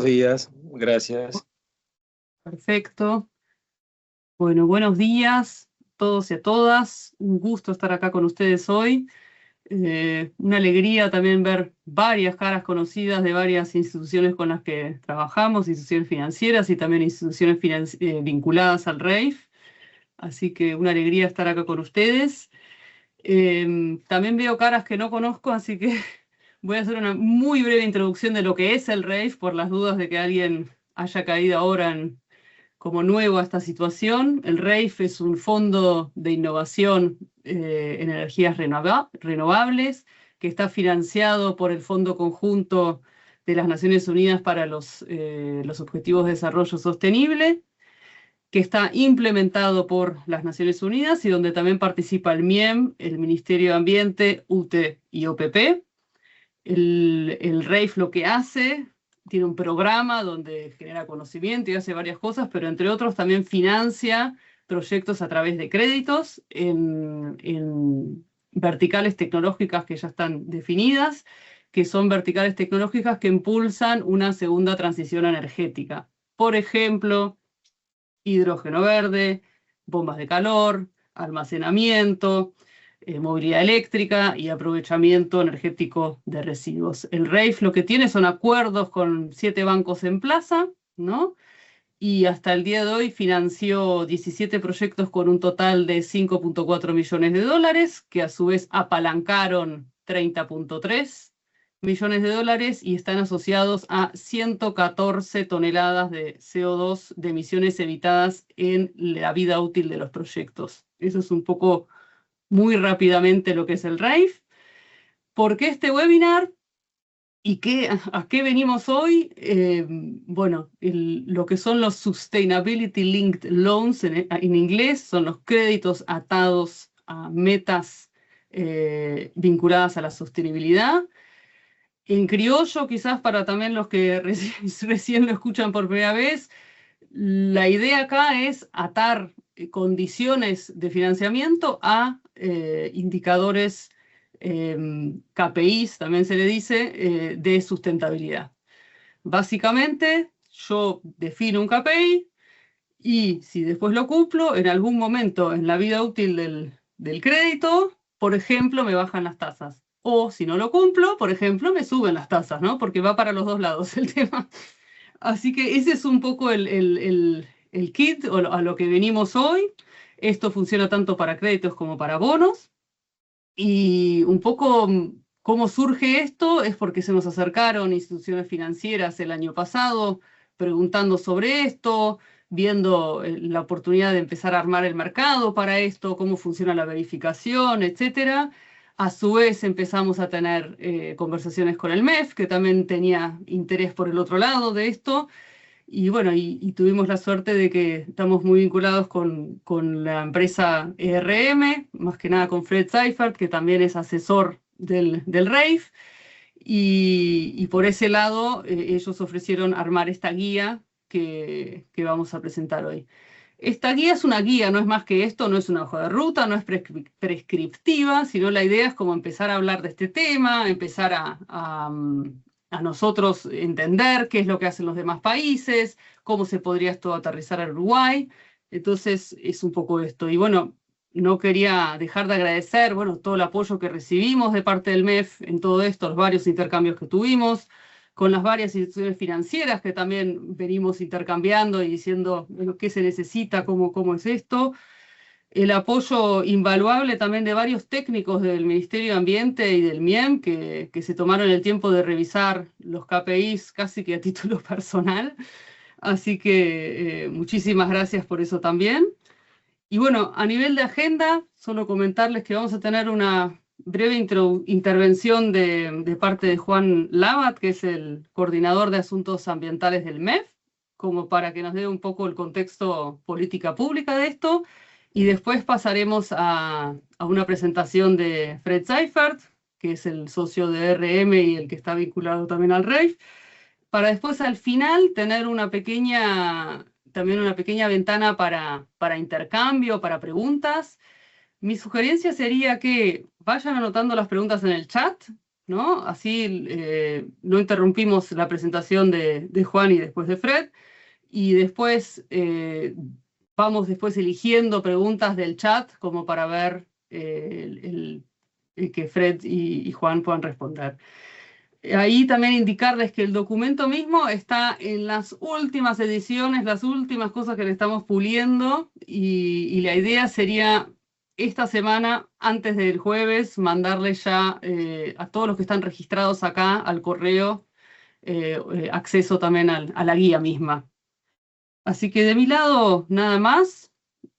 Días, gracias. Perfecto. Bueno, buenos días a todos y a todas. Un gusto estar acá con ustedes hoy. Una alegría también ver varias caras conocidas de varias instituciones con las que trabajamos, instituciones financieras y también instituciones vinculadas al REIF. Así que una alegría estar acá con ustedes. También veo caras que no conozco, así que voy a hacer una muy breve introducción de lo que es el REIF por las dudas de que alguien haya caído ahora como nuevo a esta situación. El REIF es un fondo de innovación en energías renovables que está financiado por el Fondo Conjunto de las Naciones Unidas para los Objetivos de Desarrollo Sostenible, que está implementado por las Naciones Unidas y donde también participa el MIEM, el Ministerio de Ambiente, UTE y OPP. El REIF lo que hace, tiene un programa donde genera conocimiento y hace varias cosas, pero entre otros también financia proyectos a través de créditos en verticales tecnológicas que ya están definidas, que son verticales tecnológicas que impulsan una segunda transición energética. Por ejemplo, hidrógeno verde, bombas de calor, almacenamiento, movilidad eléctrica y aprovechamiento energético de residuos. El REIF lo que tiene son acuerdos con 7 bancos en plaza, ¿no? Y hasta el día de hoy financió 17 proyectos con un total de 5.4 millones de dólares, que a su vez apalancaron 30.3 millones de dólares y están asociados a 114 toneladas de CO2 de emisiones evitadas en la vida útil de los proyectos. Eso es un poco muy rápidamente lo que es el REIF. ¿Por qué este webinar? ¿Y a qué venimos hoy? Bueno, lo que son los Sustainability Linked Loans en inglés son los créditos atados a metas vinculadas a la sostenibilidad. En criollo, quizás para también los que recién lo escuchan por primera vez, la idea acá es atar condiciones de financiamiento a indicadores KPIs, también se le dice, de sustentabilidad. Básicamente, yo defino un KPI y si después lo cumplo, en algún momento en la vida útil del crédito, por ejemplo, me bajan las tasas. O si no lo cumplo, por ejemplo, me suben las tasas, ¿no? Porque va para los dos lados el tema. Así que ese es un poco el kit o a lo que venimos hoy. Esto funciona tanto para créditos como para bonos. Y un poco cómo surge esto es porque se nos acercaron instituciones financieras el año pasado preguntando sobre esto, viendo la oportunidad de empezar a armar el mercado para esto, cómo funciona la verificación, etcétera. A su vez empezamos a tener conversaciones con el MEF, que también tenía interés por el otro lado de esto. Y bueno, y tuvimos la suerte de que estamos muy vinculados con la empresa ERM, más que nada con Fred Seifert, que también es asesor del REIF. Y por ese lado, ellos ofrecieron armar esta guía que vamos a presentar hoy. Esta guía es una guía, no es más que esto, no es una hoja de ruta, no es prescriptiva, sino la idea es como empezar a hablar de este tema, empezar a nosotros entender qué es lo que hacen los demás países, cómo se podría esto aterrizar en Uruguay. Entonces es un poco esto. Y bueno, no quería dejar de agradecer, bueno, todo el apoyo que recibimos de parte del MEF en todo esto, los varios intercambios que tuvimos, con las varias instituciones financieras que también venimos intercambiando y diciendo bueno, qué se necesita, cómo es esto. El apoyo invaluable también de varios técnicos del Ministerio de Ambiente y del MIEM que se tomaron el tiempo de revisar los KPIs casi que a título personal. Así que muchísimas gracias por eso también. Y bueno, a nivel de agenda, solo comentarles que vamos a tener una breve intervención de parte de Juan Labat, que es el coordinador de asuntos ambientales del MEF, como para que nos dé un poco el contexto política pública de esto. Y después pasaremos a una presentación de Fred Seifert, que es el socio de RM y el que está vinculado también al REIF, para después al final tener también una pequeña ventana para intercambio, para preguntas. Mi sugerencia sería que vayan anotando las preguntas en el chat, ¿no? Así no interrumpimos la presentación de Juan y después de Fred, y después vamos después eligiendo preguntas del chat como para ver que Fred y Juan puedan responder. Ahí también indicarles que el documento mismo está en las últimas ediciones, las últimas cosas que le estamos puliendo, y la idea sería esta semana, antes del jueves, mandarle ya a todos los que están registrados acá al correo acceso también a la guía misma. Así que de mi lado, nada más.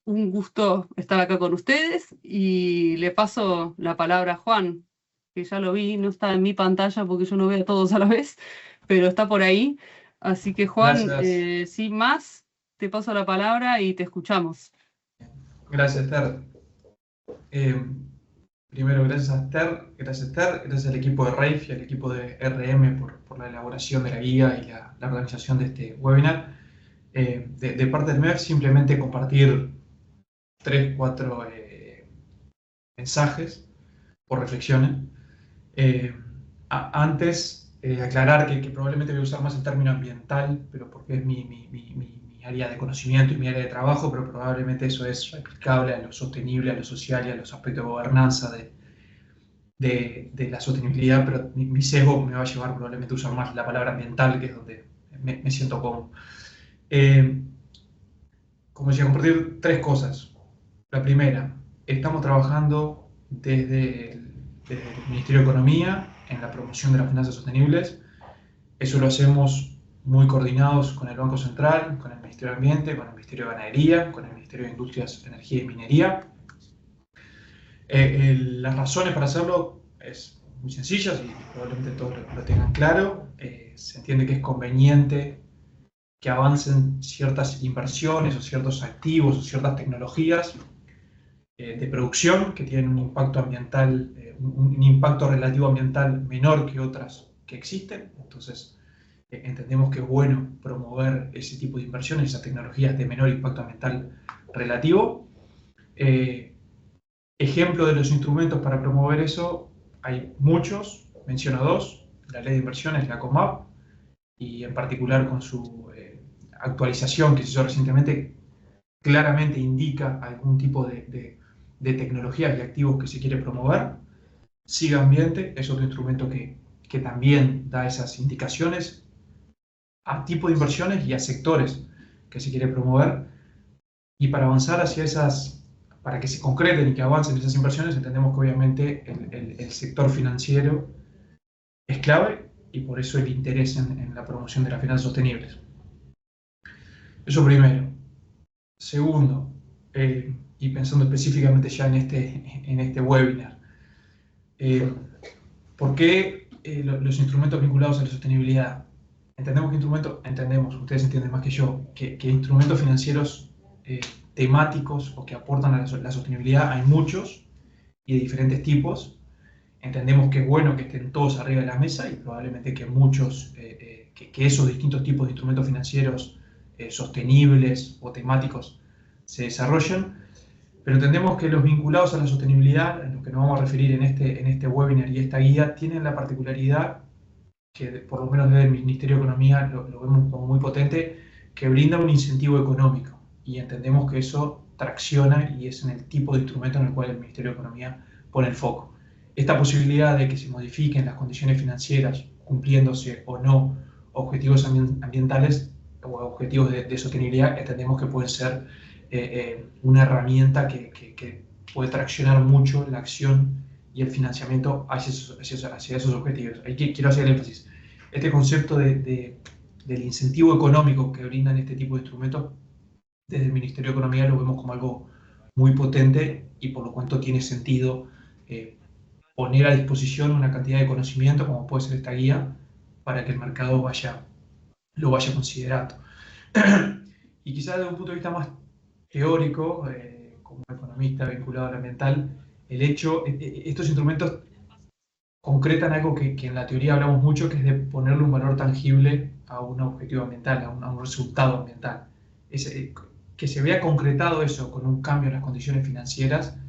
Un gusto estar acá con ustedes y le paso la palabra a Juan, que ya lo vi, no está en mi pantalla porque yo no veo a todos a la vez, pero está por ahí. Así que Juan, Gracias. sin más, te paso la palabra y te escuchamos. Gracias, Esther. Primero, gracias a Esther, gracias al equipo de RAIF y al equipo de RM por la elaboración de la guía y la organización de este webinar. De parte del MEF, simplemente compartir 3, 4 mensajes o reflexiones. Antes, aclarar que probablemente voy a usar más el término ambiental, pero porque es mi área de conocimiento y mi área de trabajo, pero probablemente eso es aplicable a lo sostenible, a lo social y a los aspectos de gobernanza de la sostenibilidad, pero mi sesgo me va a llevar probablemente a usar más la palabra ambiental, que es donde me siento cómodo. Como decía, compartir 3 cosas. La primera, estamos trabajando desde el Ministerio de Economía en la promoción de las finanzas sostenibles. Eso lo hacemos muy coordinados con el Banco Central, con el Ministerio de Ambiente, con el Ministerio de Ganadería, con el Ministerio de Industrias, Energía y Minería. Las razones para hacerlo es muy sencillas y probablemente todos lo tengan claro. Se entiende que es conveniente que avancen ciertas inversiones o ciertos activos o ciertas tecnologías de producción que tienen un impacto ambiental, un impacto relativo ambiental menor que otras que existen. Entonces, entendemos que es bueno promover ese tipo de inversiones, esas tecnologías de menor impacto ambiental relativo. Ejemplo de los instrumentos para promover eso, hay muchos, menciono 2, la ley de inversiones, la COMAP, y en particular con su actualización que se hizo recientemente, claramente indica algún tipo de tecnologías y activos que se quiere promover. SIGA Ambiente es otro instrumento que también da esas indicaciones a tipo de inversiones y a sectores que se quiere promover. Y para avanzar hacia esas, para que se concreten y que avancen esas inversiones, entendemos que obviamente el sector financiero es clave y por eso el interés en la promoción de las finanzas sostenibles. Eso primero. Segundo, y pensando específicamente ya en este webinar, ¿por qué los instrumentos vinculados a la sostenibilidad? Entendemos, ustedes entienden más que yo, que instrumentos financieros temáticos o que aportan a la sostenibilidad hay muchos y de diferentes tipos. Entendemos que es bueno que estén todos arriba de la mesa y probablemente que muchos, que esos distintos tipos de instrumentos financieros sostenibles o temáticos se desarrollen, pero entendemos que los vinculados a la sostenibilidad, en los que nos vamos a referir en este webinar y esta guía, tienen la particularidad que por lo menos desde el Ministerio de Economía lo vemos como muy potente, que brinda un incentivo económico y entendemos que eso tracciona y es en el tipo de instrumento en el cual el Ministerio de Economía pone el foco. Esta posibilidad de que se modifiquen las condiciones financieras cumpliéndose o no objetivos ambientales o objetivos de sostenibilidad, entendemos que puede ser una herramienta que puede traccionar mucho la acción y el financiamiento hacia esos objetivos. Ahí quiero hacer el énfasis. Este concepto del incentivo económico que brindan este tipo de instrumentos, desde el Ministerio de Economía lo vemos como algo muy potente y por lo cual tiene sentido poner a disposición una cantidad de conocimiento como puede ser esta guía para que el mercado lo vaya considerando. Y quizás desde un punto de vista más teórico, como economista vinculado al ambiental, estos instrumentos concretan algo que en la teoría hablamos mucho, que es de ponerle un valor tangible a un objetivo ambiental, a un resultado ambiental. Que se vea concretado eso con un cambio en las condiciones financieras,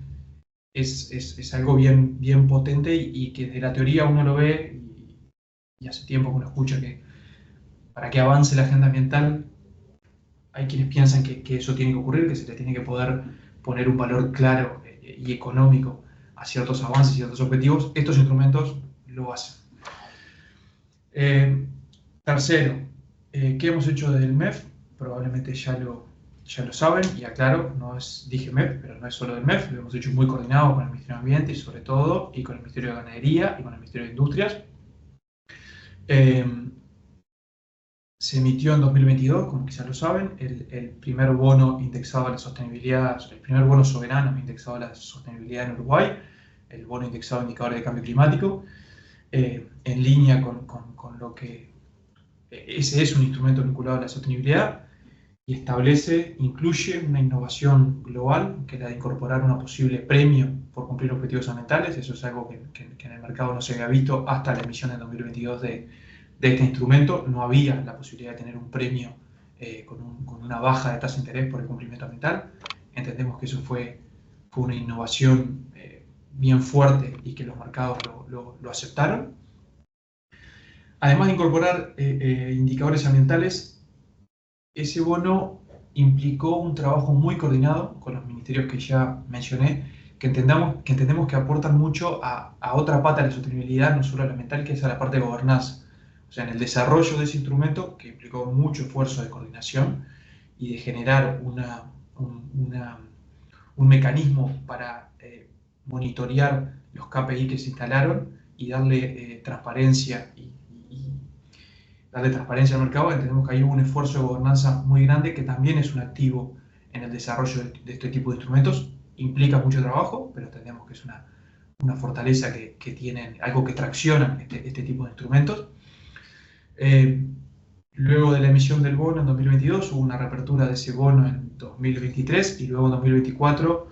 es algo bien potente y que de la teoría uno lo ve y hace tiempo que uno escucha que para que avance la agenda ambiental hay quienes piensan que eso tiene que ocurrir, que se le tiene que poder poner un valor claro y económico a ciertos avances y ciertos objetivos. Estos instrumentos lo hacen. Tercero, ¿qué hemos hecho desde el MEF? Probablemente ya lo saben, y aclaro, dije MEF, pero no es solo del MEF, lo hemos hecho muy coordinado con el Ministerio de Ambiente y sobre todo, y con el Ministerio de Ganadería y con el Ministerio de Industrias. Se emitió en 2022, como quizás lo saben, el primer bono indexado a la sostenibilidad, el primer bono soberano indexado a la sostenibilidad en Uruguay, el bono indexado a indicadores de cambio climático, en línea con lo que ese es un instrumento vinculado a la sostenibilidad y incluye una innovación global, que es la de incorporar una posible premio por cumplir objetivos ambientales. Eso es algo que en el mercado no se había visto hasta la emisión en 2022 de este instrumento. No había la posibilidad de tener un premio con una baja de tasa de interés por el cumplimiento ambiental. Entendemos que eso fue una innovación bien fuerte y que los mercados lo aceptaron. Además de incorporar indicadores ambientales, ese bono implicó un trabajo muy coordinado con los ministerios que ya mencioné, que entendemos que aportan mucho a otra pata de la sostenibilidad, no solo a la ambiental, que es a la parte de gobernanza. O sea, en el desarrollo de ese instrumento, que implicó mucho esfuerzo de coordinación y de generar un mecanismo para monitorear los KPI que se instalaron y darle transparencia al mercado, entendemos que hay un esfuerzo de gobernanza muy grande que también es un activo en el desarrollo de este tipo de instrumentos. Implica mucho trabajo, pero entendemos que es una fortaleza que tienen, algo que tracciona este tipo de instrumentos. Luego de la emisión del bono en 2022 hubo una reapertura de ese bono en 2023 y luego en 2024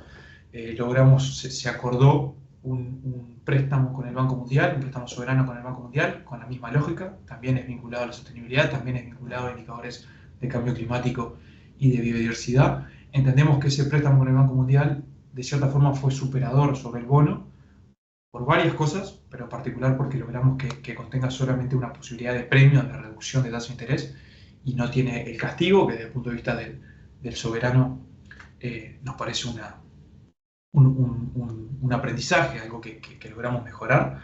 se acordó un préstamo con el Banco Mundial, un préstamo soberano con el Banco Mundial, con la misma lógica. También es vinculado a la sostenibilidad, también es vinculado a indicadores de cambio climático y de biodiversidad. Entendemos que ese préstamo con el Banco Mundial de cierta forma fue superador sobre el bono por varias cosas, pero en particular porque logramos que contenga solamente una posibilidad de premio de reducción de tasa de interés y no tiene el castigo, que desde el punto de vista del soberano nos parece un aprendizaje, algo que logramos mejorar.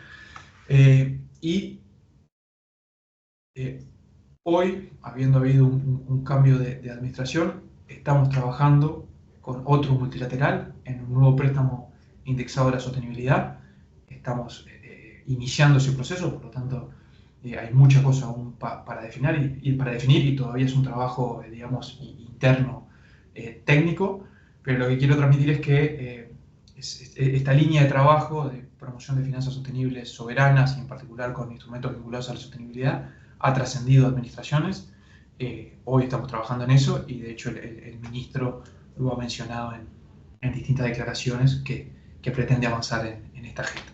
Hoy, habiendo habido un cambio de administración, estamos trabajando con otro multilateral en un nuevo préstamo indexado a la sostenibilidad. Estamos iniciando ese proceso, por lo tanto hay mucha cosa aún para definir y todavía es un trabajo, digamos, interno técnico, pero lo que quiero transmitir es que esta línea de trabajo de promoción de finanzas sostenibles soberanas y en particular con instrumentos vinculados a la sostenibilidad ha trascendido administraciones. Hoy estamos trabajando en eso y de hecho el ministro lo ha mencionado en distintas declaraciones que pretende avanzar en esta agenda.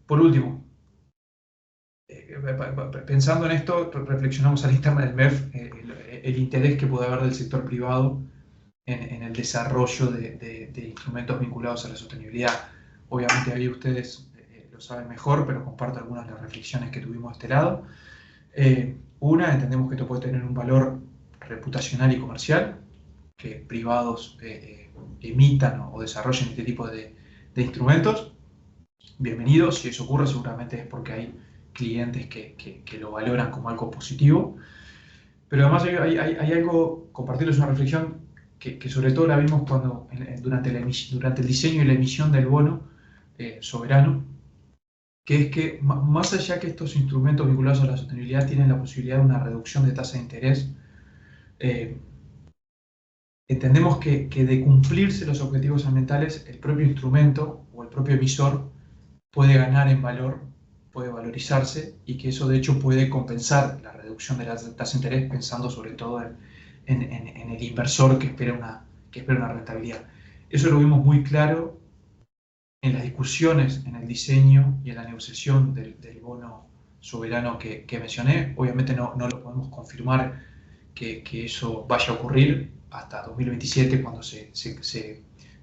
Por último, pensando en esto, reflexionamos a la interna del MEF el interés que puede haber del sector privado en el desarrollo de instrumentos vinculados a la sostenibilidad. Obviamente ahí ustedes lo saben mejor, pero comparto algunas de las reflexiones que tuvimos de este lado. Entendemos que esto puede tener un valor reputacional y comercial, que privados emitan o desarrollen este tipo de instrumentos. Bienvenido, si eso ocurre seguramente es porque hay clientes que lo valoran como algo positivo. Pero además hay algo, compartirles una reflexión que sobre todo la vimos durante el diseño y la emisión del bono soberano, que es que más allá que estos instrumentos vinculados a la sostenibilidad tienen la posibilidad de una reducción de tasa de interés, entendemos que de cumplirse los objetivos ambientales, el propio instrumento o el propio emisor puede ganar en valor, puede valorizarse y que eso de hecho puede compensar la reducción de la tasa de interés, pensando sobre todo en el inversor que espera una rentabilidad. Eso lo vimos muy claro en las discusiones, en el diseño y en la negociación del bono soberano que mencioné. Obviamente no lo podemos confirmar que eso vaya a ocurrir hasta 2027, cuando se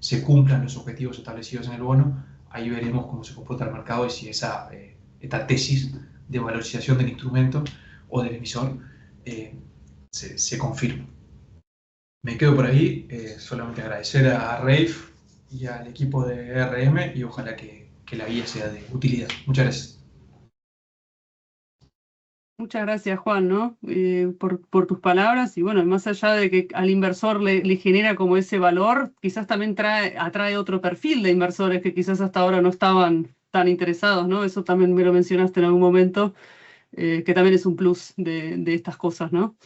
se cumplan los objetivos establecidos en el bono, ahí veremos cómo se comporta el mercado y si esta tesis de valorización del instrumento o del emisor se confirma. Me quedo por ahí, solamente agradecer a Rafe y al equipo de RM y ojalá que la guía sea de utilidad. Muchas gracias. Muchas gracias, Juan, ¿no? Por tus palabras. Y bueno, más allá de que al inversor le genera como ese valor, quizás también atrae otro perfil de inversores que quizás hasta ahora no estaban tan interesados, ¿no? Eso también me lo mencionaste en algún momento, que también es un plus de estas cosas, ¿no?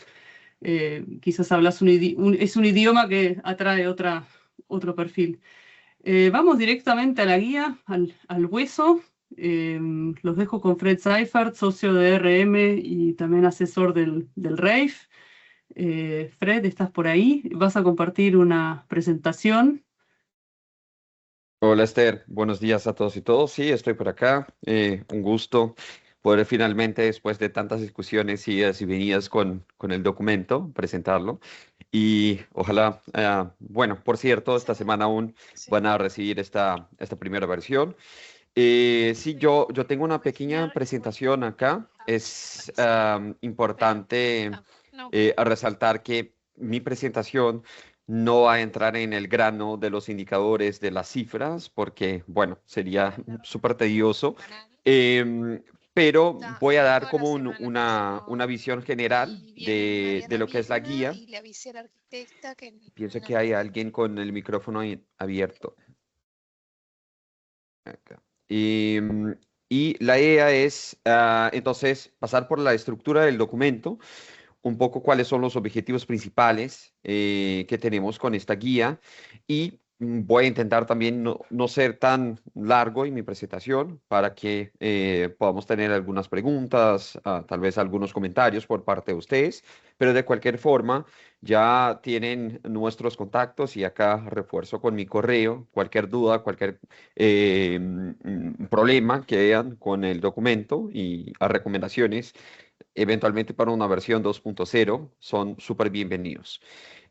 Quizás hablas es un idioma que atrae otro perfil. Vamos directamente a la guía, al hueso. Los dejo con Fred Seifert, socio de RM y también asesor del RAIF. Fred, ¿estás por ahí? ¿Vas a compartir una presentación? Hola Esther, buenos días a todos y todos. Sí, estoy por acá. Un gusto poder finalmente, después de tantas discusiones, idas y venidas con el documento, presentarlo. Y ojalá, bueno, por cierto, esta semana aún van a recibir esta primera versión. Sí, yo tengo una pequeña presentación acá. Es importante resaltar que mi presentación no va a entrar en el grano de los indicadores de las cifras, porque, bueno, sería súper tedioso. Em, pero voy a dar como una visión general de lo que es la guía. Pienso que hay alguien con el micrófono abierto. Acá. Y la idea es, entonces, pasar por la estructura del documento, un poco cuáles son los objetivos principales que tenemos con esta guía y voy a intentar también no ser tan largo en mi presentación para que podamos tener algunas preguntas, tal vez algunos comentarios por parte de ustedes, pero de cualquier forma ya tienen nuestros contactos y acá refuerzo con mi correo cualquier duda, cualquier problema que vean con el documento y a recomendaciones eventualmente para una versión 2.0 son súper bienvenidos.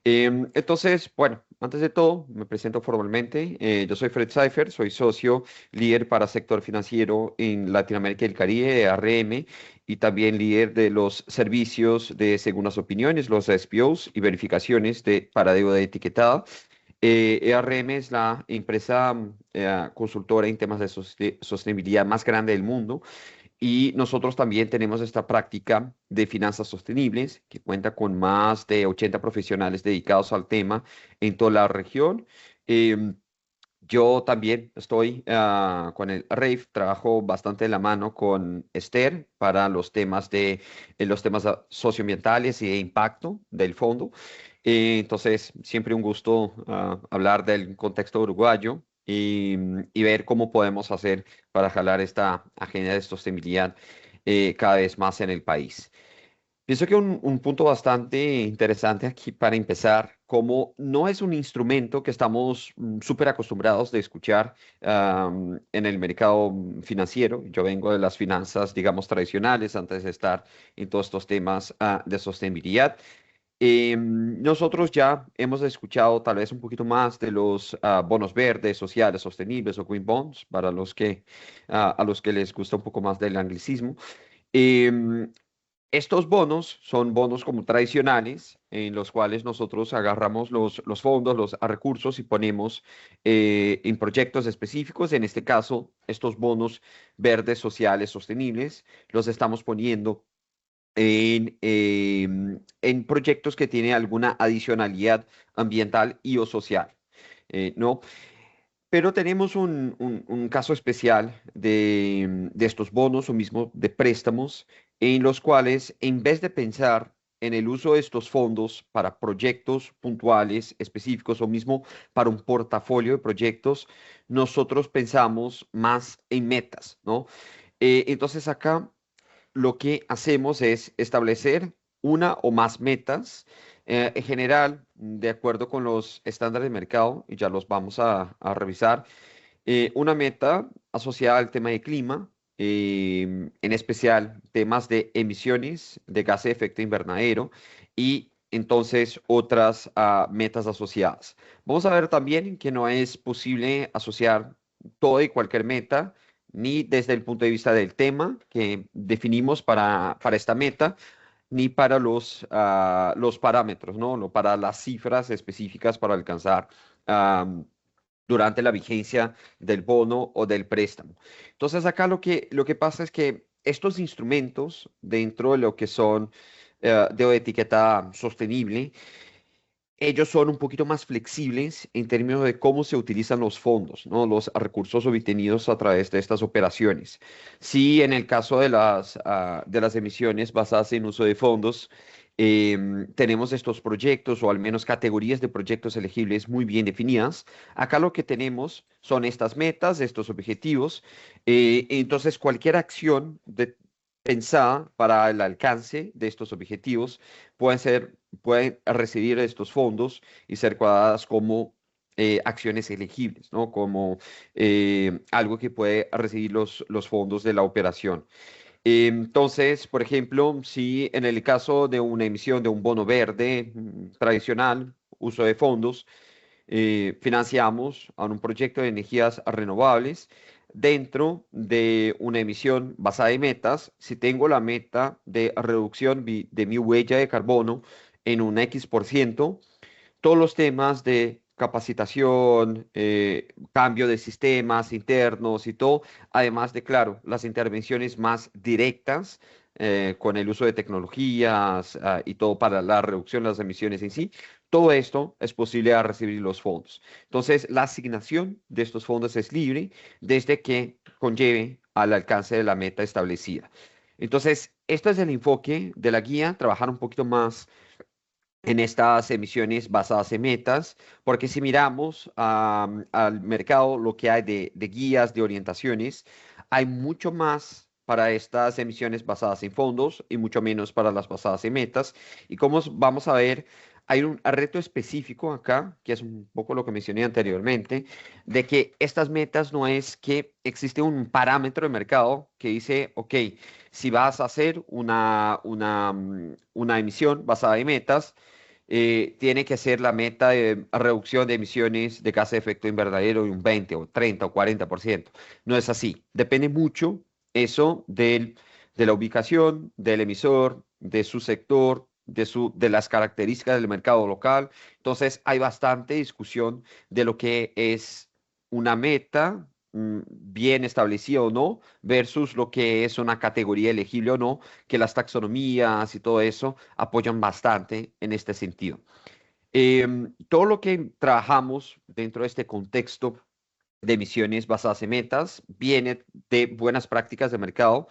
Entonces, bueno, antes de todo, me presento formalmente. Yo soy Fred Seifert, soy socio líder para sector financiero en Latinoamérica y el Caribe de ARM y también líder de los servicios de segundas opiniones, los SPOs y verificaciones para deuda etiquetada. ARM es la empresa consultora en temas de sostenibilidad más grande del mundo y nosotros también tenemos esta práctica de finanzas sostenibles que cuenta con más de 80 profesionales dedicados al tema en toda la región. Em, yo también estoy con el RAIF, trabajo bastante de la mano con Esther para los temas socioambientales y de impacto del fondo. Entonces, siempre un gusto hablar del contexto uruguayo y ver cómo podemos hacer para jalar esta agenda de sostenibilidad cada vez más en el país. Pienso que un punto bastante interesante aquí para empezar, como no es un instrumento que estamos súper acostumbrados de escuchar en el mercado financiero. Yo vengo de las finanzas, digamos, tradicionales antes de estar en todos estos temas de sostenibilidad. Nosotros ya hemos escuchado tal vez un poquito más de los bonos verdes, sociales, sostenibles o green bonds, para a los que les gusta un poco más del anglicismo. Em, Estos bonos son bonos como tradicionales en los cuales nosotros agarramos los fondos, los recursos y ponemos en proyectos específicos. En este caso, estos bonos verdes, sociales, sostenibles, los estamos poniendo en proyectos que tienen alguna adicionalidad ambiental y o social, ¿no? Pero tenemos un caso especial de estos bonos o mismo de préstamos en los cuales en vez de pensar en el uso de estos fondos para proyectos puntuales, específicos o mismo para un portafolio de proyectos, nosotros pensamos más en metas, ¿no? Entonces acá lo que hacemos es establecer una o más metas, en general, de acuerdo con los estándares de mercado, y ya los vamos a revisar, una meta asociada al tema de clima, en especial temas de emisiones de gases de efecto invernadero y entonces otras metas asociadas. Vamos a ver también que no es posible asociar toda y cualquier meta, ni desde el punto de vista del tema que definimos para esta meta, ni para los parámetros, ¿no? Para las cifras específicas para alcanzar durante la vigencia del bono o del préstamo. Entonces, acá lo que pasa es que estos instrumentos, dentro de lo que son de etiqueta sostenible, ellos son un poquito más flexibles en términos de cómo se utilizan los fondos, ¿no? Los recursos obtenidos a través de estas operaciones. Sí, en el caso de las emisiones basadas en uso de fondos, tenemos estos proyectos o al menos categorías de proyectos elegibles muy bien definidas. Acá lo que tenemos son estas metas, estos objetivos. Entonces, cualquier acción pensada para el alcance de estos objetivos pueden recibir estos fondos y ser cuadradas como acciones elegibles, ¿no? Como algo que puede recibir los fondos de la operación. Entonces, por ejemplo, si en el caso de una emisión de un bono verde tradicional, uso de fondos, financiamos a un proyecto de energías renovables dentro de una emisión basada en metas. Si tengo la meta de reducción de mi huella de carbono en un X%, todos los temas de capacitación, cambio de sistemas internos y todo, además de, claro, las intervenciones más directas con el uso de tecnologías y todo para la reducción de las emisiones en sí, todo esto es posible a recibir los fondos. Entonces, la asignación de estos fondos es libre desde que conlleve al alcance de la meta establecida. Entonces, esto es el enfoque de la guía, trabajar un poquito más en estas emisiones basadas en metas, porque si miramos al mercado, lo que hay de guías, de orientaciones, hay mucho más para estas emisiones basadas en fondos y mucho menos para las basadas en metas. Y como vamos a ver, hay un reto específico acá, que es un poco lo que mencioné anteriormente, de que estas metas no es que existe un parámetro de mercado que dice, ok, si vas a hacer una emisión basada en metas, tiene que ser la meta de reducción de emisiones de gases de efecto invernadero de un 20 o 30 o 40%. No es así. Depende mucho eso de la ubicación, del emisor, de su sector, de las características del mercado local. Entonces, hay bastante discusión de lo que es una meta bien establecida o no, versus lo que es una categoría elegible o no, que las taxonomías y todo eso apoyan bastante en este sentido. Todo lo que trabajamos dentro de este contexto de emisiones basadas en metas viene de buenas prácticas de mercado.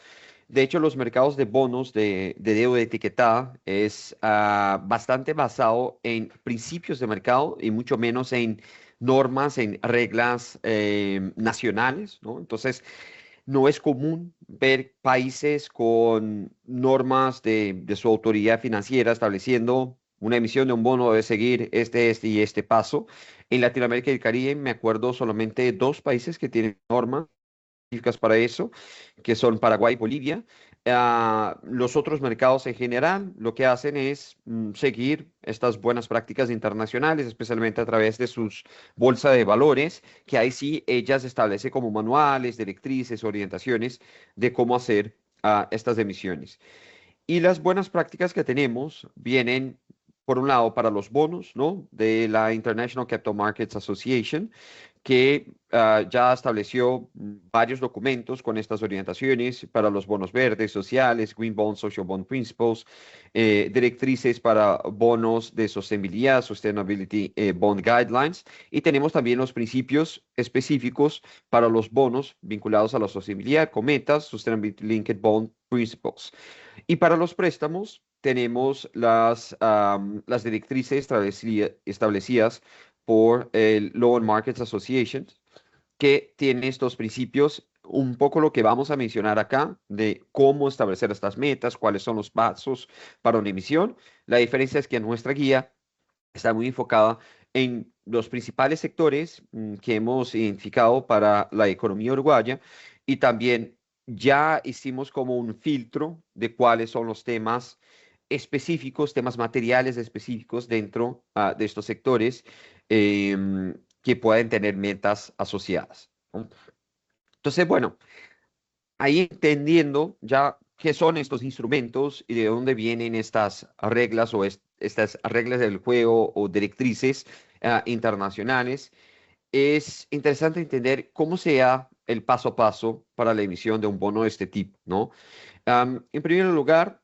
De hecho, los mercados de bonos de deuda etiquetada es bastante basado en principios de mercado y mucho menos en normas, en reglas nacionales, ¿no? Entonces, no es común ver países con normas de su autoridad financiera estableciendo una emisión de un bono debe seguir este y este paso. En Latinoamérica y el Caribe me acuerdo solamente de dos países que tienen normas específicas para eso, que son Paraguay y Bolivia. Los otros mercados en general lo que hacen es seguir estas buenas prácticas internacionales, especialmente a través de sus bolsas de valores, que ahí sí ellas establecen como manuales, directrices, orientaciones de cómo hacer estas emisiones. Y las buenas prácticas que tenemos vienen, por un lado, para los bonos, ¿no? De la International Capital Markets Association, que ya estableció varios documentos con estas orientaciones para los bonos verdes, sociales, Green Bond, Social Bond Principles, directrices para bonos de sostenibilidad, Sustainability Bond Guidelines, y tenemos también los principios específicos para los bonos vinculados a la sostenibilidad, cometas, Sustainability Linked Bond Principles. Y para los préstamos tenemos las directrices establecidas por el Loan Markets Association, que tiene estos principios, un poco lo que vamos a mencionar acá, de cómo establecer estas metas, cuáles son los pasos para una emisión. La diferencia es que nuestra guía está muy enfocada en los principales sectores que hemos identificado para la economía uruguaya y también ya hicimos como un filtro de cuáles son los temas específicos, temas materiales específicos dentro de estos sectores que pueden tener metas asociadas, ¿no? Entonces, bueno, ahí entendiendo ya qué son estos instrumentos y de dónde vienen estas reglas o estas reglas del juego o directrices internacionales, es interesante entender cómo se da el paso a paso para la emisión de un bono de este tipo, ¿no? En primer lugar,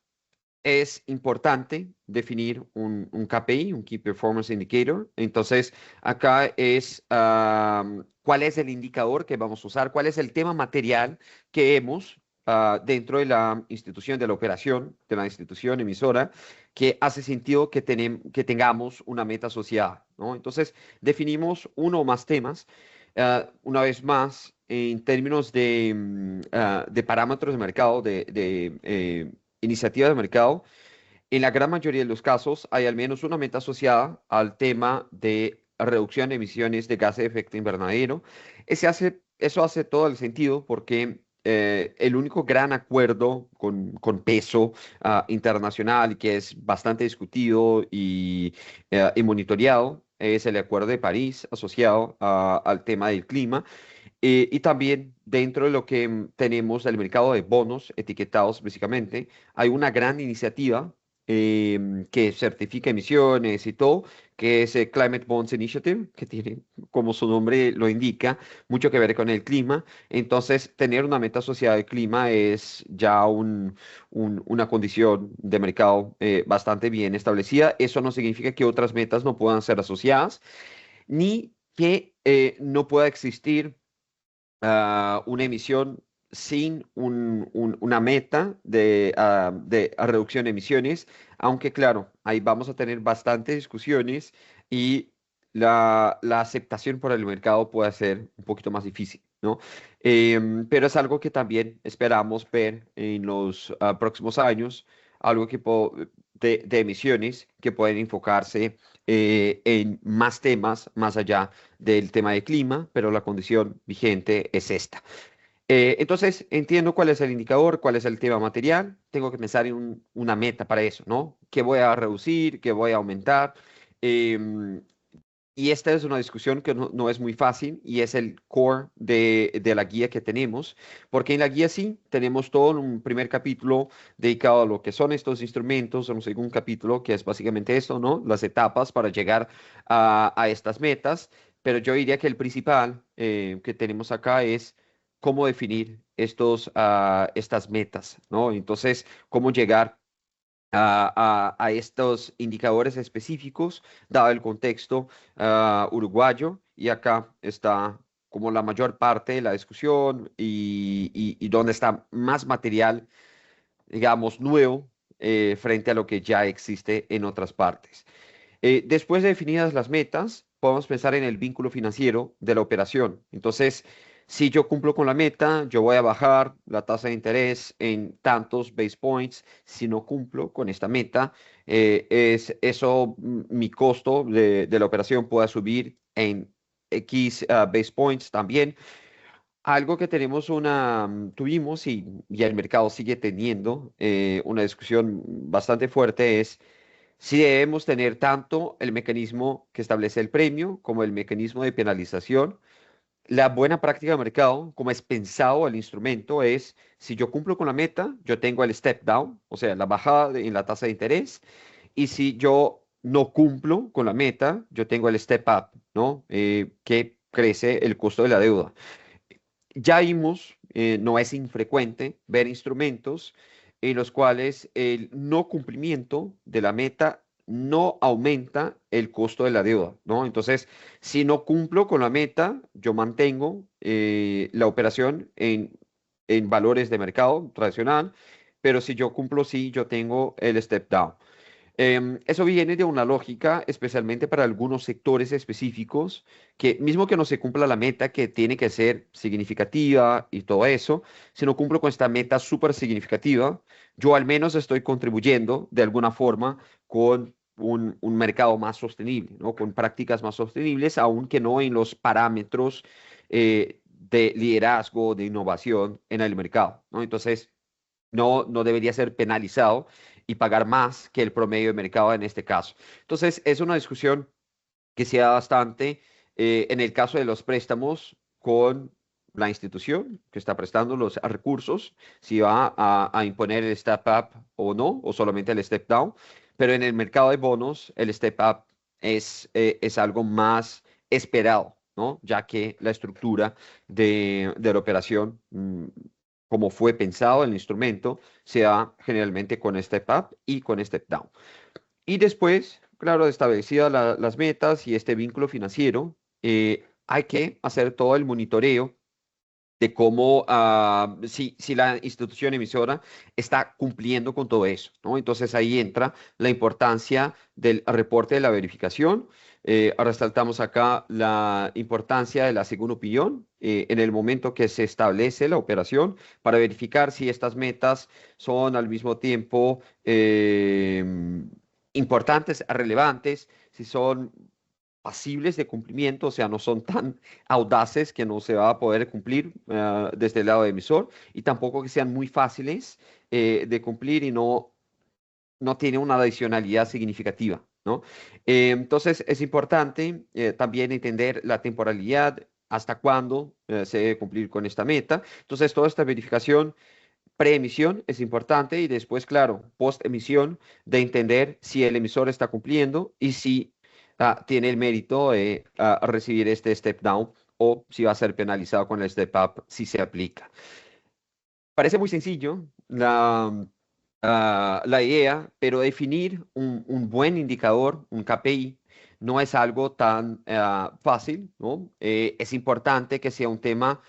es importante definir un KPI, un Key Performance Indicator. Entonces, acá es cuál es el indicador que vamos a usar, cuál es el tema material que hemos dentro de la institución, de la operación, de la institución emisora, que hace sentido que tengamos una meta asociada, ¿no? Entonces, definimos uno o más temas. Una vez más, en términos de parámetros de mercado, de iniciativas de mercado, en la gran mayoría de los casos hay al menos una meta asociada al tema de reducción de emisiones de gases de efecto invernadero. Eso hace todo el sentido porque el único gran acuerdo con peso internacional que es bastante discutido y monitoreado es el Acuerdo de París asociado al tema del clima. Y también dentro de lo que tenemos el mercado de bonos etiquetados básicamente, hay una gran iniciativa que certifica emisiones y todo, que es el Climate Bonds Initiative, que tiene, como su nombre lo indica, mucho que ver con el clima. Entonces, tener una meta asociada al clima es ya una condición de mercado bastante bien establecida. Eso no significa que otras metas no puedan ser asociadas, ni que no pueda existir una emisión sin una meta de reducción de emisiones, aunque claro, ahí vamos a tener bastantes discusiones y la aceptación por el mercado puede ser un poquito más difícil, ¿no? Pero es algo que también esperamos ver en los próximos años, algo de emisiones que pueden enfocarse en más temas más allá del tema de clima, pero la condición vigente es esta. Entonces, entiendo cuál es el indicador, cuál es el tema material, tengo que pensar en una meta para eso, ¿no? ¿Qué voy a reducir? ¿Qué voy a aumentar? Em, y esta es una discusión que no es muy fácil y es el core de la guía que tenemos, porque en la guía sí tenemos todo un primer capítulo dedicado a lo que son estos instrumentos, un segundo capítulo que es básicamente esto, ¿no? Las etapas para llegar a estas metas, pero yo diría que el principal que tenemos acá es cómo definir estas metas, ¿no? Entonces, cómo llegar a estos indicadores específicos, dado el contexto uruguayo, y acá está como la mayor parte de la discusión y donde está más material, digamos, nuevo frente a lo que ya existe en otras partes. Después de definidas las metas, podemos pensar en el vínculo financiero de la operación. Entonces, si yo cumplo con la meta, yo voy a bajar la tasa de interés en tantos base points. Si no cumplo con esta meta, mi costo de la operación pueda subir en X base points también. Algo que tuvimos y el mercado sigue teniendo una discusión bastante fuerte es si debemos tener tanto el mecanismo que establece el premio como el mecanismo de penalización. La buena práctica de mercado, como es pensado el instrumento, es si yo cumplo con la meta, yo tengo el step down, o sea, la bajada en la tasa de interés, y si yo no cumplo con la meta, yo tengo el step up, ¿no? Que crece el costo de la deuda. Ya vimos, no es infrecuente ver instrumentos en los cuales el no cumplimiento de la meta no aumenta el costo de la deuda, ¿no? Entonces, si no cumplo con la meta, yo mantengo la operación en valores de mercado tradicional, pero si yo cumplo, sí, yo tengo el step down. Eso viene de una lógica, especialmente para algunos sectores específicos, que mismo que no se cumpla la meta, que tiene que ser significativa y todo eso, si no cumplo con esta meta súper significativa, yo al menos estoy contribuyendo de alguna forma con un mercado más sostenible, ¿no? Con prácticas más sostenibles, aunque no en los parámetros de liderazgo, de innovación en el mercado, ¿no? Entonces, no debería ser penalizado y pagar más que el promedio de mercado en este caso. Entonces, es una discusión que se da bastante en el caso de los préstamos con la institución que está prestando los recursos, si va a imponer el step up o no, o solamente el step down. Pero en el mercado de bonos, el step up es algo más esperado, ¿no? Ya que la estructura de la operación, como fue pensado el instrumento, se da generalmente con step up y con step down. Y después, claro, establecidas las metas y este vínculo financiero, hay que hacer todo el monitoreo de cómo, si la institución emisora está cumpliendo con todo eso, ¿no? Entonces ahí entra la importancia del reporte de la verificación. Resaltamos acá la importancia de la segunda opinión en el momento que se establece la operación para verificar si estas metas son al mismo tiempo importantes, relevantes, si son pasibles de cumplimiento, o sea, no son tan audaces que no se va a poder cumplir desde el lado de emisor, y tampoco que sean muy fáciles de cumplir y no tiene una adicionalidad significativa, ¿no? Entonces, es importante también entender la temporalidad, hasta cuándo se debe cumplir con esta meta. Entonces, toda esta verificación preemisión es importante y después, claro, post-emisión, de entender si el emisor está cumpliendo y si tiene el mérito de recibir este step down o si va a ser penalizado con el step up si se aplica. Parece muy sencillo la idea, pero definir un buen indicador, un KPI, no es algo tan fácil, ¿no? Es importante que sea un tema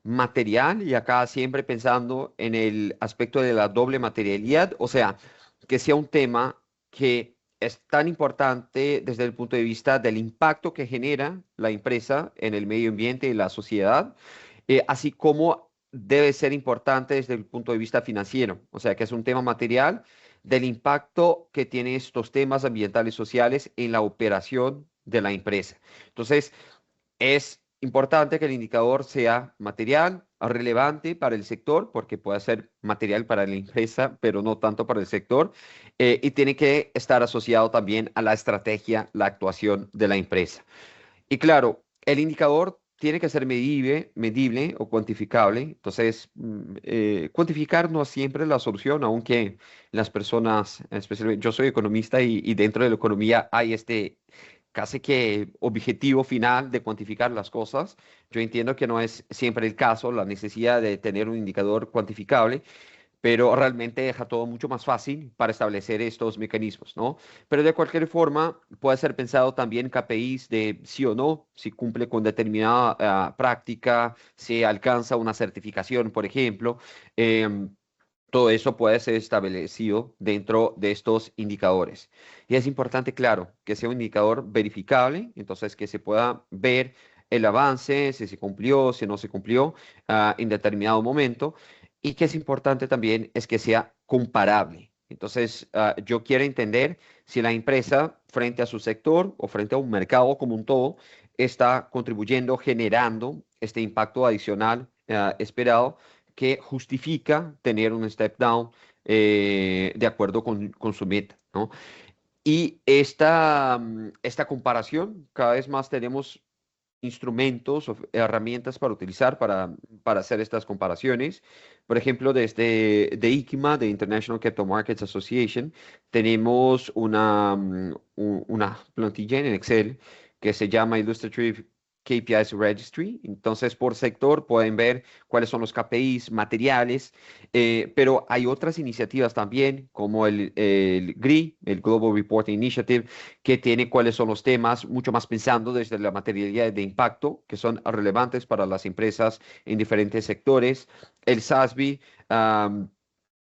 material y acá siempre pensando en el aspecto de la doble materialidad, o sea, que sea un tema que es tan importante desde el punto de vista del impacto que genera la empresa en el medio ambiente y la sociedad, así como debe ser importante desde el punto de vista financiero, o sea, que es un tema material del impacto que tienen estos temas ambientales y sociales en la operación de la empresa. Entonces, es importante que el indicador sea material, relevante para el sector, porque puede ser material para la empresa, pero no tanto para el sector, y tiene que estar asociado también a la estrategia, la actuación de la empresa. Y claro, el indicador tiene que ser medible o cuantificable. Entonces, cuantificar no es siempre la solución, aunque las personas, especialmente yo soy economista y dentro de la economía hay este casi que objetivo final de cuantificar las cosas. Yo entiendo que no es siempre el caso, la necesidad de tener un indicador cuantificable, pero realmente deja todo mucho más fácil para establecer estos mecanismos, ¿no? Pero de cualquier forma, puede ser pensado también KPIs de sí o no, si cumple con determinada práctica, si alcanza una certificación, por ejemplo. em, Todo eso puede ser establecido dentro de estos indicadores. Y es importante, claro, que sea un indicador verificable, entonces que se pueda ver el avance, si se cumplió, si no se cumplió en determinado momento. Y que es importante también es que sea comparable. Entonces, yo quiero entender si la empresa frente a su sector o frente a un mercado como un todo está contribuyendo, generando este impacto adicional esperado que justifica tener un step down de acuerdo con su meta, ¿no? Y esta comparación, cada vez más tenemos instrumentos o herramientas para utilizar para hacer estas comparaciones. Por ejemplo, desde de ICMA, de International Capital Markets Association, tenemos una plantilla en Excel que se llama Illustrative KPIs Registry. Entonces, por sector pueden ver cuáles son los KPIs materiales, pero hay otras iniciativas también, como el GRI, el Global Reporting Initiative, que tiene cuáles son los temas, mucho más pensando desde la materialidad de impacto, que son relevantes para las empresas en diferentes sectores. El SASB,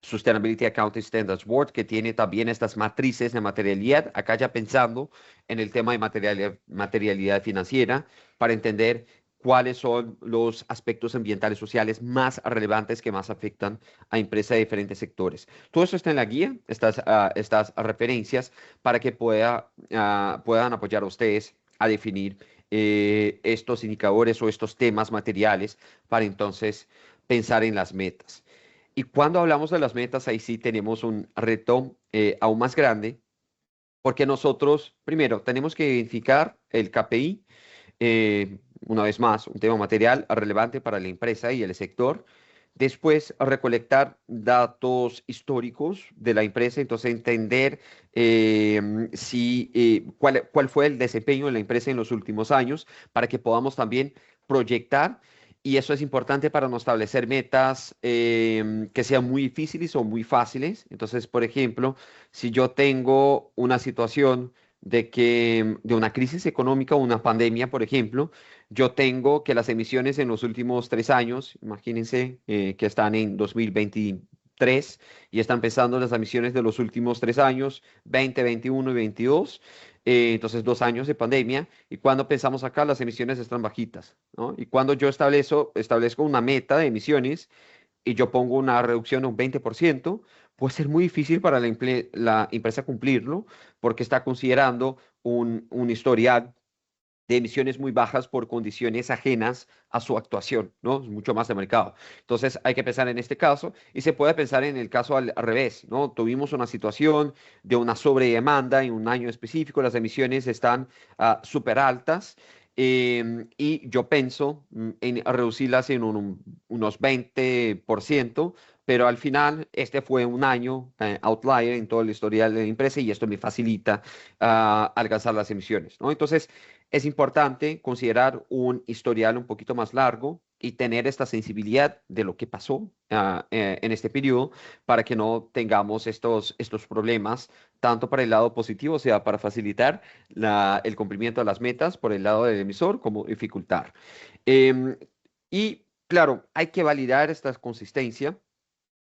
Sustainability Accounting Standards Board, que tiene también estas matrices de materialidad, acá ya pensando en el tema de materialidad financiera, para entender cuáles son los aspectos ambientales sociales más relevantes que más afectan a empresas de diferentes sectores. Todo eso está en la guía, estas referencias, para que puedan apoyar a ustedes a definir estos indicadores o estos temas materiales para entonces pensar en las metas. Y cuando hablamos de las metas, ahí sí tenemos un reto aún más grande, porque nosotros, primero, tenemos que identificar el KPI, una vez más, un tema material relevante para la empresa y el sector. Después, recolectar datos históricos de la empresa, entonces entender cuál fue el desempeño de la empresa en los últimos años para que podamos también proyectar. Y eso es importante para no establecer metas que sean muy difíciles o muy fáciles. Entonces, por ejemplo, si yo tengo una situación de una crisis económica o una pandemia, por ejemplo, yo tengo que las emisiones en los últimos 3 años, imagínense que están en 2023 y están empezando las emisiones de los últimos 3 años, 20, 21 y 22, entonces 2 años de pandemia, y cuando pensamos acá las emisiones están bajitas, ¿no? Y cuando yo establezco una meta de emisiones y yo pongo una reducción de un 20%, puede ser muy difícil para la empresa cumplirlo porque está considerando un historial de emisiones muy bajas por condiciones ajenas a su actuación, ¿no? Es mucho más de mercado. Entonces hay que pensar en este caso y se puede pensar en el caso al revés, ¿no? Tuvimos una situación de una sobredemanda en un año específico, las emisiones están súper altas. Y yo pienso en reducirlas en unos 20%, pero al final este fue un año outlier en todo el historial de la empresa y esto me facilita alcanzar las emisiones, ¿no? Entonces, es importante considerar un historial un poquito más largo y tener esta sensibilidad de lo que pasó en este periodo para que no tengamos estos problemas, tanto para el lado positivo, o sea, para facilitar el cumplimiento de las metas por el lado del emisor, como dificultar. Em, y claro, hay que validar esta consistencia.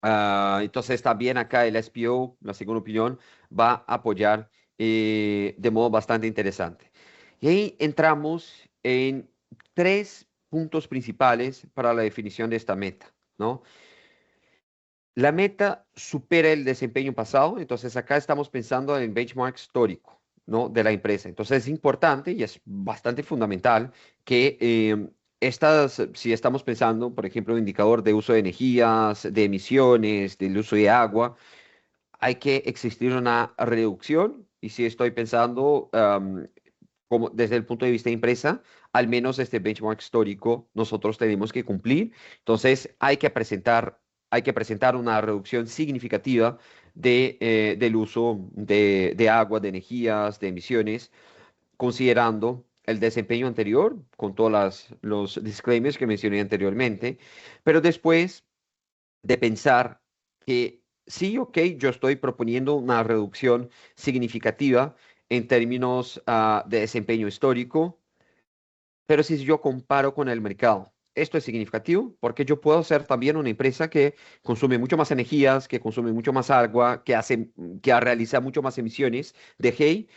Entonces también acá el SPO, la segunda opinión, va a apoyar de modo bastante interesante. Y ahí entramos en 3 puntos principales para la definición de esta meta, ¿no? La meta supera el desempeño pasado, entonces acá estamos pensando en el benchmark histórico, ¿no? De la empresa. Entonces es importante y es bastante fundamental que si estamos pensando, por ejemplo, en indicador de uso de energías, de emisiones, del uso de agua, hay que existir una reducción. Y si estoy pensando como desde el punto de vista de empresa, al menos este benchmark histórico nosotros tenemos que cumplir. Entonces hay que presentar una reducción significativa del uso de agua, de energías, de emisiones, considerando el desempeño anterior, con todos los disclaimers que mencioné anteriormente, pero después de pensar que sí, ok, yo estoy proponiendo una reducción significativa en términos de desempeño histórico, pero si yo comparo con el mercado, esto es significativo porque yo puedo ser también una empresa que consume mucho más energías, que consume mucho más agua, que realiza mucho más emisiones de GEI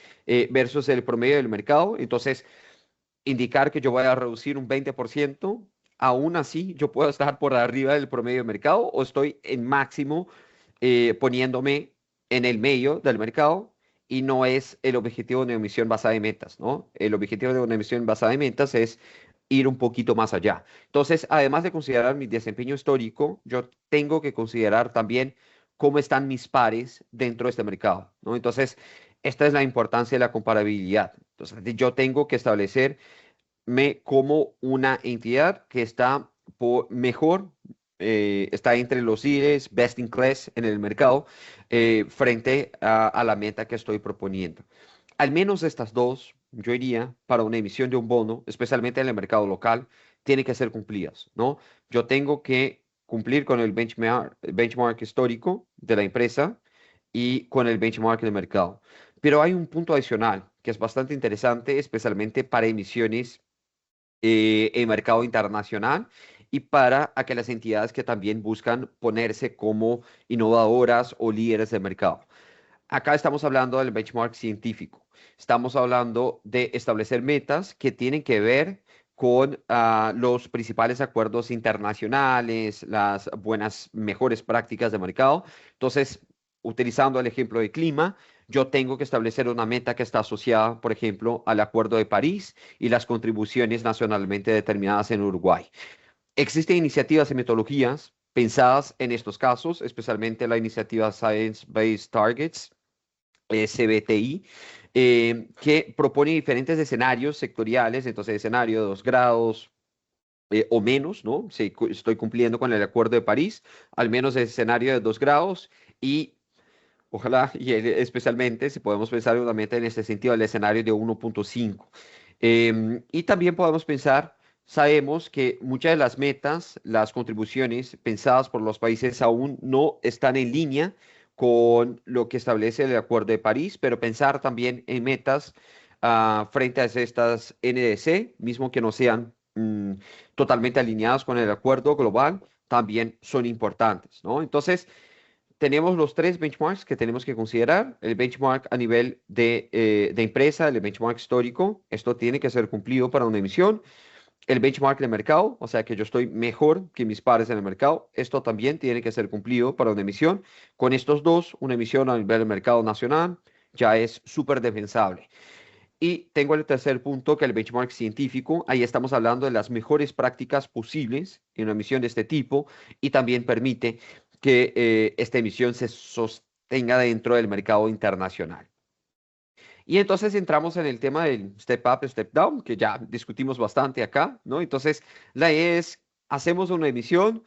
versus el promedio del mercado. Entonces, indicar que yo voy a reducir un 20%, aún así yo puedo estar por arriba del promedio del mercado o estoy en máximo poniéndome en el medio del mercado y no es el objetivo de una emisión basada en metas, ¿no? El objetivo de una emisión basada en metas es ir un poquito más allá. Entonces, además de considerar mi desempeño histórico, yo tengo que considerar también cómo están mis pares dentro de este mercado, ¿no? Entonces, esta es la importancia de la comparabilidad. Entonces, yo tengo que establecerme como una entidad que está mejor, está entre los líderes, best in class en el mercado, frente a la meta que estoy proponiendo. Al menos estas dos, yo iría para una emisión de un bono, especialmente en el mercado local, tiene que ser cumplidas, ¿no? Yo tengo que cumplir con el benchmark histórico de la empresa y con el benchmark del mercado. Pero hay un punto adicional que es bastante interesante, especialmente para emisiones en mercado internacional y para aquellas entidades que también buscan ponerse como innovadoras o líderes de mercado. Acá estamos hablando del benchmark científico. Estamos hablando de establecer metas que tienen que ver con los principales acuerdos internacionales, las mejores prácticas de mercado. Entonces, utilizando el ejemplo de clima, yo tengo que establecer una meta que está asociada, por ejemplo, al Acuerdo de París y las contribuciones nacionalmente determinadas en Uruguay. Existen iniciativas y metodologías pensadas en estos casos, especialmente la iniciativa Science Based Targets, SBTI, que propone diferentes escenarios sectoriales, entonces escenario de 2 grados o menos, ¿no? Si estoy cumpliendo con el Acuerdo de París, al menos el escenario de 2 grados y ojalá, y especialmente si podemos pensar en una meta en este sentido, el escenario de 1.5. Y también podemos pensar, sabemos que muchas de las metas, las contribuciones pensadas por los países aún no están en línea con lo que establece el Acuerdo de París, pero pensar también en metas frente a estas NDC, mismo que no sean totalmente alineadas con el acuerdo global, también son importantes, ¿no? Entonces, tenemos los 3 benchmarks que tenemos que considerar. El benchmark a nivel de empresa, el benchmark histórico, esto tiene que ser cumplido para una emisión. El benchmark de mercado, o sea que yo estoy mejor que mis pares en el mercado, esto también tiene que ser cumplido para una emisión. Con estos dos, una emisión a nivel del mercado nacional ya es súper defensable. Y tengo el tercer punto, que el benchmark científico. Ahí estamos hablando de las mejores prácticas posibles en una emisión de este tipo y también permite que esta emisión se sostenga dentro del mercado internacional. Y entonces entramos en el tema del step up, step down, que ya discutimos bastante acá, ¿no? Entonces, la idea es, hacemos una emisión,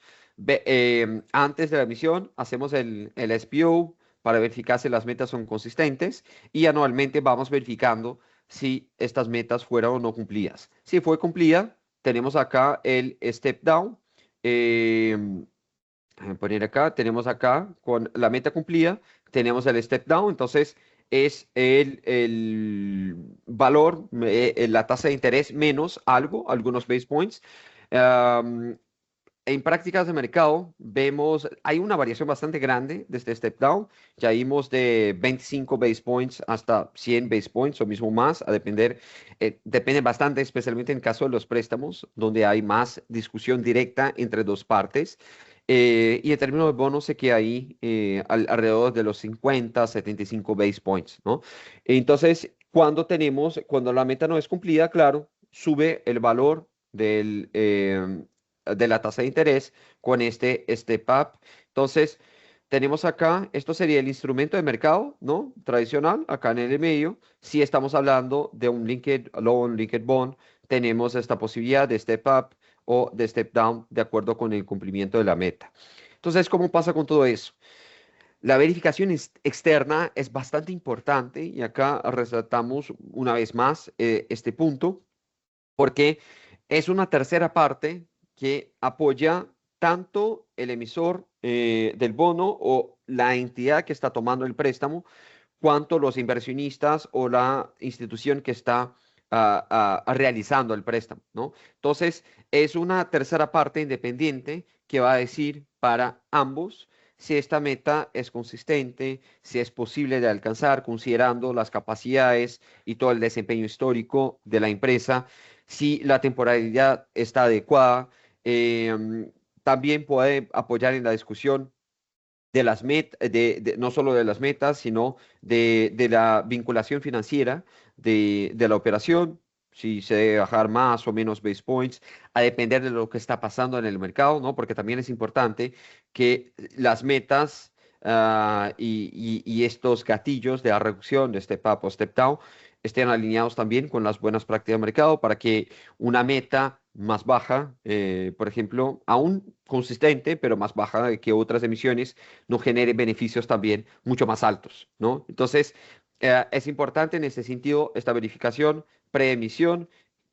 antes de la emisión hacemos el SPO para verificar si las metas son consistentes y anualmente vamos verificando si estas metas fueron o no cumplidas. Si fue cumplida, tenemos acá el step down. Poner acá, tenemos acá con la meta cumplida, tenemos el step down, entonces es el valor, la tasa de interés menos algo, algunos base points. Um, en prácticas de mercado vemos, hay una variación bastante grande de este step down. Ya vimos de 25 base points hasta 100 base points o mismo más, a depender, depende bastante, especialmente en caso de los préstamos, donde hay más discusión directa entre dos partes. Y en términos de bonos se queda ahí alrededor de los 50, 75 base points, ¿no? Entonces, cuando la meta no es cumplida, claro, sube el valor de la tasa de interés con este step up. Entonces, tenemos acá, esto sería el instrumento de mercado, ¿no? Tradicional, acá en el medio. Si estamos hablando de un linked loan, linked bond, tenemos esta posibilidad de step up o de step down de acuerdo con el cumplimiento de la meta. Entonces, ¿cómo pasa con todo eso? La verificación externa es bastante importante y acá resaltamos una vez más este punto porque es una tercera parte que apoya tanto el emisor del bono o la entidad que está tomando el préstamo, cuanto los inversionistas o la institución que está realizando el préstamo, ¿no? Entonces, es una tercera parte independiente que va a decir para ambos si esta meta es consistente, si es posible de alcanzar, considerando las capacidades y todo el desempeño histórico de la empresa, si la temporalidad está adecuada. También puede apoyar en la discusión de las metas, no solo de las metas, sino de la vinculación financiera de la operación, si se debe bajar más o menos base points, a depender de lo que está pasando en el mercado, ¿no? Porque también es importante que las metas y estos gatillos de la reducción de step up o step down estén alineados también con las buenas prácticas de mercado para que una meta más baja, por ejemplo, aún consistente, pero más baja que otras emisiones, no genere beneficios también mucho más altos, ¿no? Entonces, es importante en ese sentido esta verificación preemisión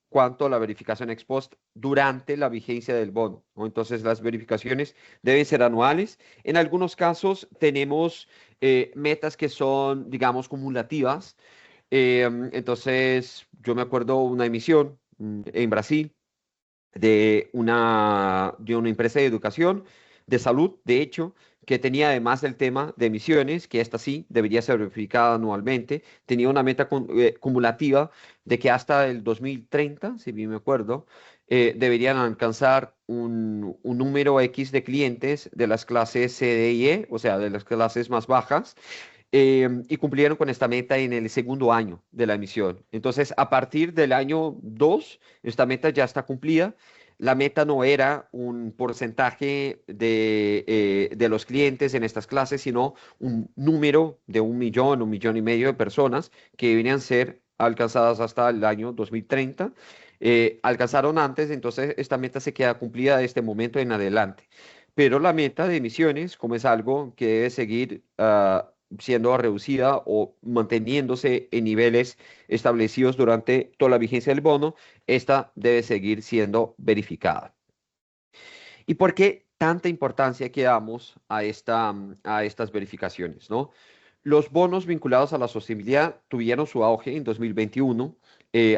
cuanto a la verificación ex post durante la vigencia del bono, ¿no? Entonces, las verificaciones deben ser anuales. En algunos casos tenemos metas que son, digamos, cumulativas. Entonces, yo me acuerdo una emisión en Brasil de una empresa de educación, de salud, de hecho, que tenía además el tema de emisiones, que esta sí debería ser verificada anualmente, tenía una meta cumulativa de que hasta el 2030, si bien me acuerdo, deberían alcanzar un número X de clientes de las clases C, D y E, o sea, de las clases más bajas, y cumplieron con esta meta en el segundo año de la emisión. Entonces, a partir del año 2, esta meta ya está cumplida. la meta no era un porcentaje de los clientes en estas clases, sino un número de 1 millón y medio de personas que deberían ser alcanzadas hasta el año 2030. Alcanzaron antes, entonces esta meta se queda cumplida de este momento en adelante. Pero la meta de emisiones, como es algo que debe seguir siendo reducida o manteniéndose en niveles establecidos durante toda la vigencia del bono, esta debe seguir siendo verificada. ¿Y por qué tanta importancia que damos a estas verificaciones, ¿no? Los bonos vinculados a la sostenibilidad tuvieron su auge en 2021,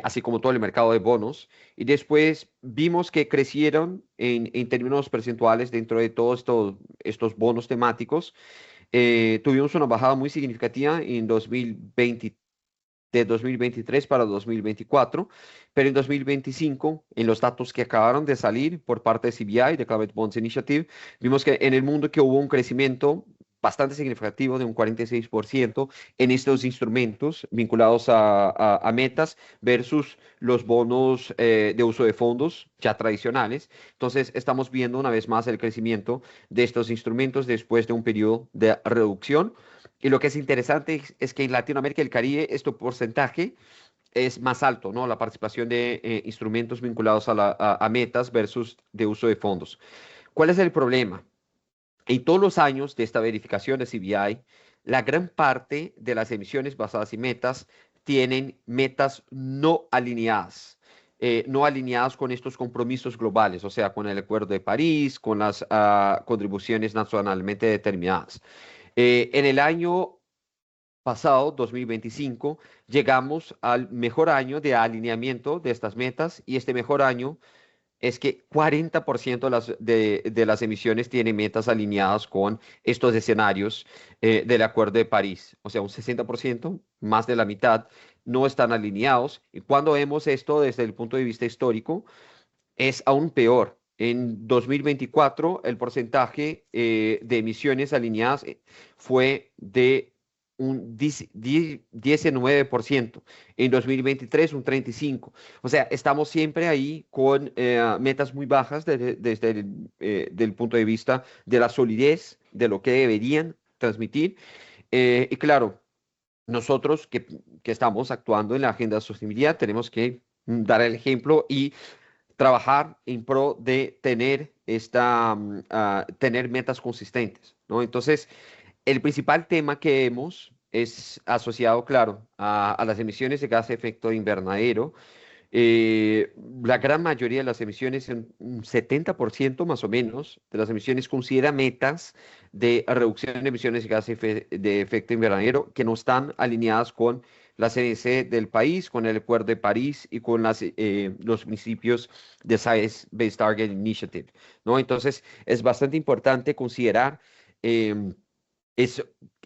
así como todo el mercado de bonos, y después vimos que crecieron en términos percentuales dentro de todos estos bonos temáticos. Tuvimos una bajada muy significativa en 2020, de 2023 para 2024, pero en 2025, en los datos que acabaron de salir por parte de CBI, de Climate Bonds Initiative, vimos que en el mundo que hubo un crecimiento bastante significativo de un 46% en estos instrumentos vinculados a metas versus los bonos de uso de fondos ya tradicionales. Entonces, estamos viendo una vez más el crecimiento de estos instrumentos después de un periodo de reducción. Y lo que es interesante es que en Latinoamérica y el Caribe este porcentaje es más alto, ¿no? La participación de instrumentos vinculados a metas versus de uso de fondos. ¿Cuál es el problema? En todos los años de esta verificación de CBI, la gran parte de las emisiones basadas en metas tienen metas no alineadas. No alineadas con estos compromisos globales, o sea, con el Acuerdo de París, con las contribuciones nacionalmente determinadas. En el año pasado, 2025, llegamos al mejor año de alineamiento de estas metas y este mejor año es que 40% de las emisiones tienen metas alineadas con estos escenarios del Acuerdo de París. O sea, un 60%, más de la mitad, no están alineados. Y cuando vemos esto desde el punto de vista histórico, es aún peor. En 2024, el porcentaje de emisiones alineadas fue de un 19%, en 2023 un 35%. O sea, estamos siempre ahí con metas muy bajas desde el punto de vista de la solidez, de lo que deberían transmitir. Y claro, nosotros que estamos actuando en la agenda de sostenibilidad tenemos que dar el ejemplo y trabajar en pro de tener metas consistentes, ¿no? Entonces, el principal tema que vemos es asociado, claro, a las emisiones de gas de efecto invernadero. La gran mayoría de las emisiones, un 70% más o menos de las emisiones, considera metas de reducción de emisiones de gas de efecto invernadero que no están alineadas con la CDC del país, con el Acuerdo de París y con los principios de Science Based Target Initiative, ¿no? Entonces, es bastante importante considerar em, es,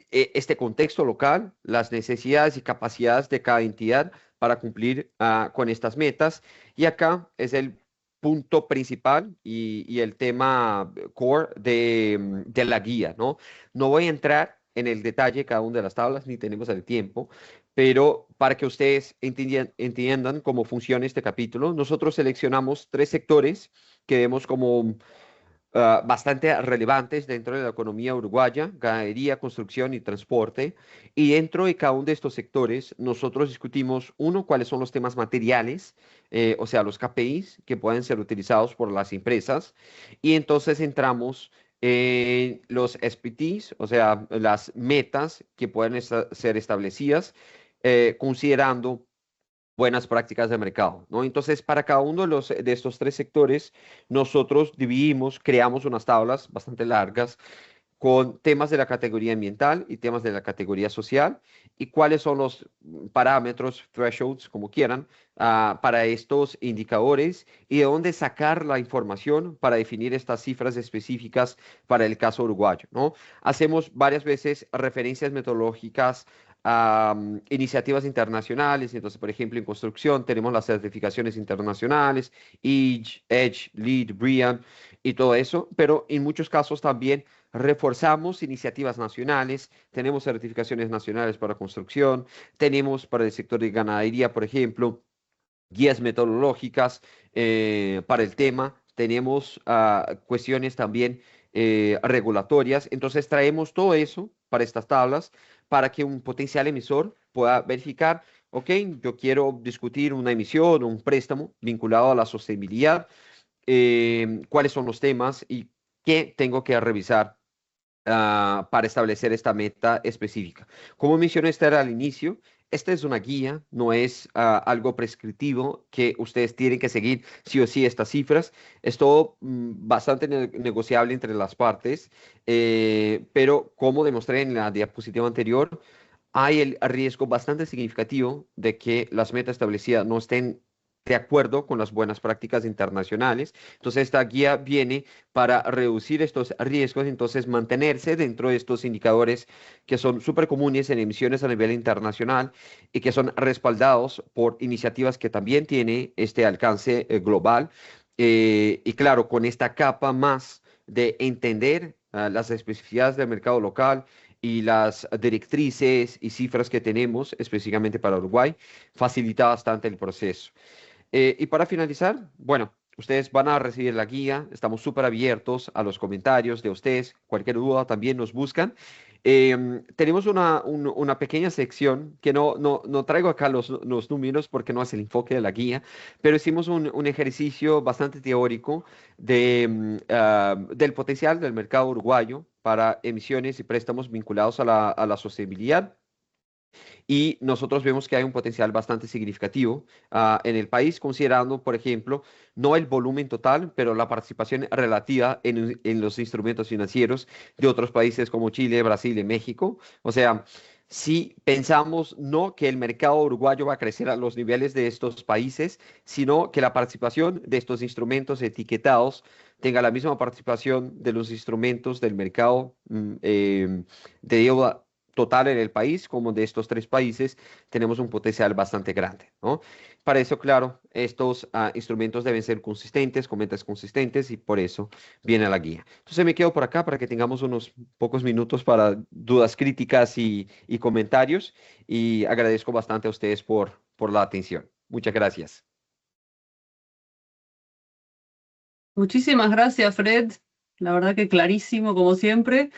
este contexto local, las necesidades y capacidades de cada entidad para cumplir con estas metas. Y acá es el punto principal y el tema core de la guía, ¿no? No voy a entrar en el detalle de cada una de las tablas, ni tenemos el tiempo, pero para que ustedes entiendan cómo funciona este capítulo, nosotros seleccionamos 3 sectores que vemos como bastante relevantes dentro de la economía uruguaya: ganadería, construcción y transporte. Y dentro de cada uno de estos sectores, nosotros discutimos, uno, cuáles son los temas materiales, o sea, los KPIs que pueden ser utilizados por las empresas. Y entonces entramos en los SPTs, o sea, las metas que pueden ser establecidas, considerando buenas prácticas de mercado, ¿no? Entonces, para cada uno de estos 3 sectores, nosotros creamos unas tablas bastante largas con temas de la categoría ambiental y temas de la categoría social y cuáles son los parámetros, thresholds, como quieran, para estos indicadores y de dónde sacar la información para definir estas cifras específicas para el caso uruguayo, ¿no? Hacemos varias veces referencias metodológicas a iniciativas internacionales. Entonces, por ejemplo, en construcción tenemos las certificaciones internacionales, EDGE, LEED, BREEAM y todo eso, pero en muchos casos también reforzamos iniciativas nacionales. Tenemos certificaciones nacionales para construcción, tenemos para el sector de ganadería, por ejemplo, guías metodológicas para el tema, tenemos cuestiones también regulatorias. Entonces traemos todo eso para estas tablas para que un potencial emisor pueda verificar, ok, yo quiero discutir una emisión o un préstamo vinculado a la sostenibilidad, cuáles son los temas y qué tengo que revisar para establecer esta meta específica. Como mencioné al inicio, esta es una guía, no es algo prescriptivo que ustedes tienen que seguir sí o sí estas cifras. Es todo bastante negociable entre las partes, pero como demostré en la diapositiva anterior, hay el riesgo bastante significativo de que las metas establecidas no estén de acuerdo con las buenas prácticas internacionales. Entonces, esta guía viene para reducir estos riesgos, entonces mantenerse dentro de estos indicadores que son súper comunes en emisiones a nivel internacional y que son respaldados por iniciativas que también tiene este alcance global. Y claro, con esta capa más de entender las especificidades del mercado local y las directrices y cifras que tenemos específicamente para Uruguay, facilita bastante el proceso. Y para finalizar, bueno, ustedes van a recibir la guía, estamos súper abiertos a los comentarios de ustedes, cualquier duda también nos buscan. Tenemos una pequeña sección que no traigo acá los números porque no es el enfoque de la guía, pero hicimos un ejercicio bastante teórico del potencial del mercado uruguayo para emisiones y préstamos vinculados a la sostenibilidad. Y nosotros vemos que hay un potencial bastante significativo en el país, considerando, por ejemplo, no el volumen total, pero la participación relativa en los instrumentos financieros de otros países como Chile, Brasil y México. O sea, si pensamos no que el mercado uruguayo va a crecer a los niveles de estos países, sino que la participación de estos instrumentos etiquetados tenga la misma participación de los instrumentos del mercado de deuda total en el país, como de estos tres países, tenemos un potencial bastante grande, ¿no? Para eso, claro, estos instrumentos deben ser consistentes, con metas consistentes, y por eso viene la guía. Entonces me quedo por acá para que tengamos unos pocos minutos para dudas críticas y comentarios, y agradezco bastante a ustedes por la atención. Muchas gracias. Muchísimas gracias, Fred. La verdad que clarísimo, como siempre.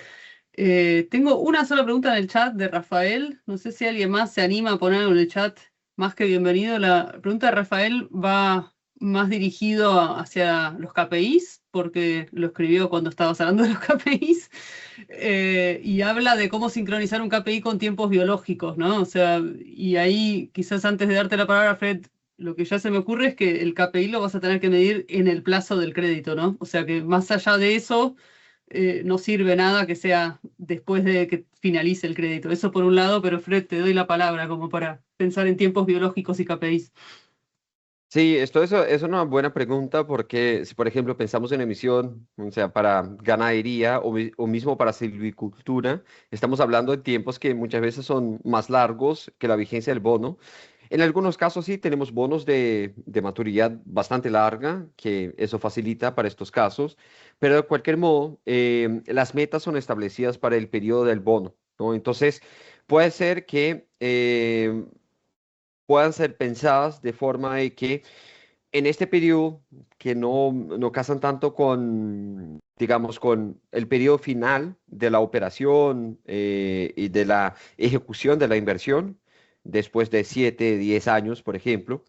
Tengo una sola pregunta en el chat de Rafael. No sé si alguien más se anima a ponerlo en el chat. Más que bienvenido. La pregunta de Rafael va más dirigido hacia los KPIs, porque lo escribió cuando estabas hablando de los KPIs, y habla de cómo sincronizar un KPI con tiempos biológicos, ¿no? O sea, y ahí quizás antes de darte la palabra, Fred, lo que ya se me ocurre es que el KPI lo vas a tener que medir en el plazo del crédito, ¿no? O sea que más allá de eso no sirve nada que sea después de que finalice el crédito. Eso por un lado, pero Fred, te doy la palabra como para pensar en tiempos biológicos y KPIs. Sí, eso es una buena pregunta porque si, por ejemplo, pensamos en emisión, o sea, para ganadería o mismo para silvicultura, estamos hablando de tiempos que muchas veces son más largos que la vigencia del bono. En algunos casos sí tenemos bonos de maturidad bastante larga, que eso facilita para estos casos, pero de cualquier modo, las metas son establecidas para el periodo del bono, ¿no? Entonces, puede ser que puedan ser pensadas de forma de que en este periodo que no casan tanto con, digamos, con el periodo final de la operación y de la ejecución de la inversión, después de 7, 10 años, por ejemplo,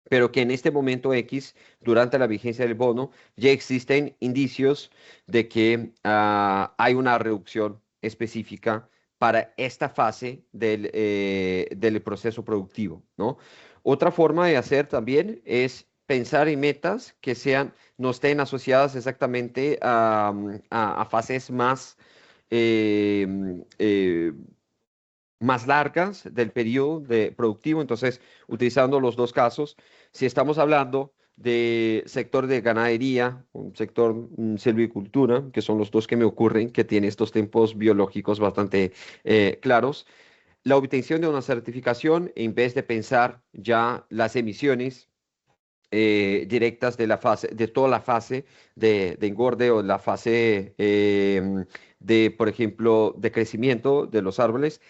pero que en este momento X, durante la vigencia del bono, ya existen indicios de que hay una reducción específica para esta fase del proceso productivo, ¿no? Otra forma de hacer también es pensar en metas que no estén asociadas exactamente a fases eh, eh, más largas del periodo productivo. Entonces, utilizando los dos casos, si estamos hablando de sector de ganadería, un sector silvicultura, que son los dos que me ocurren, que tiene estos tiempos biológicos bastante claros, la obtención de una certificación, en vez de pensar ya las emisiones directas de toda la fase de engorde o la fase por ejemplo, de crecimiento de los árboles,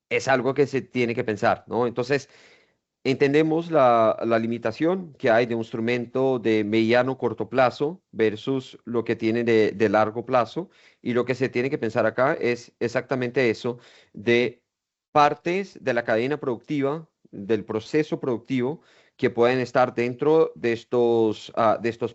es algo que se tiene que pensar, ¿no? Entonces, entendemos la limitación que hay de un instrumento de mediano corto plazo versus lo que tiene de largo plazo. Y lo que se tiene que pensar acá es exactamente eso, de partes de la cadena productiva, del proceso productivo, que pueden estar dentro de estos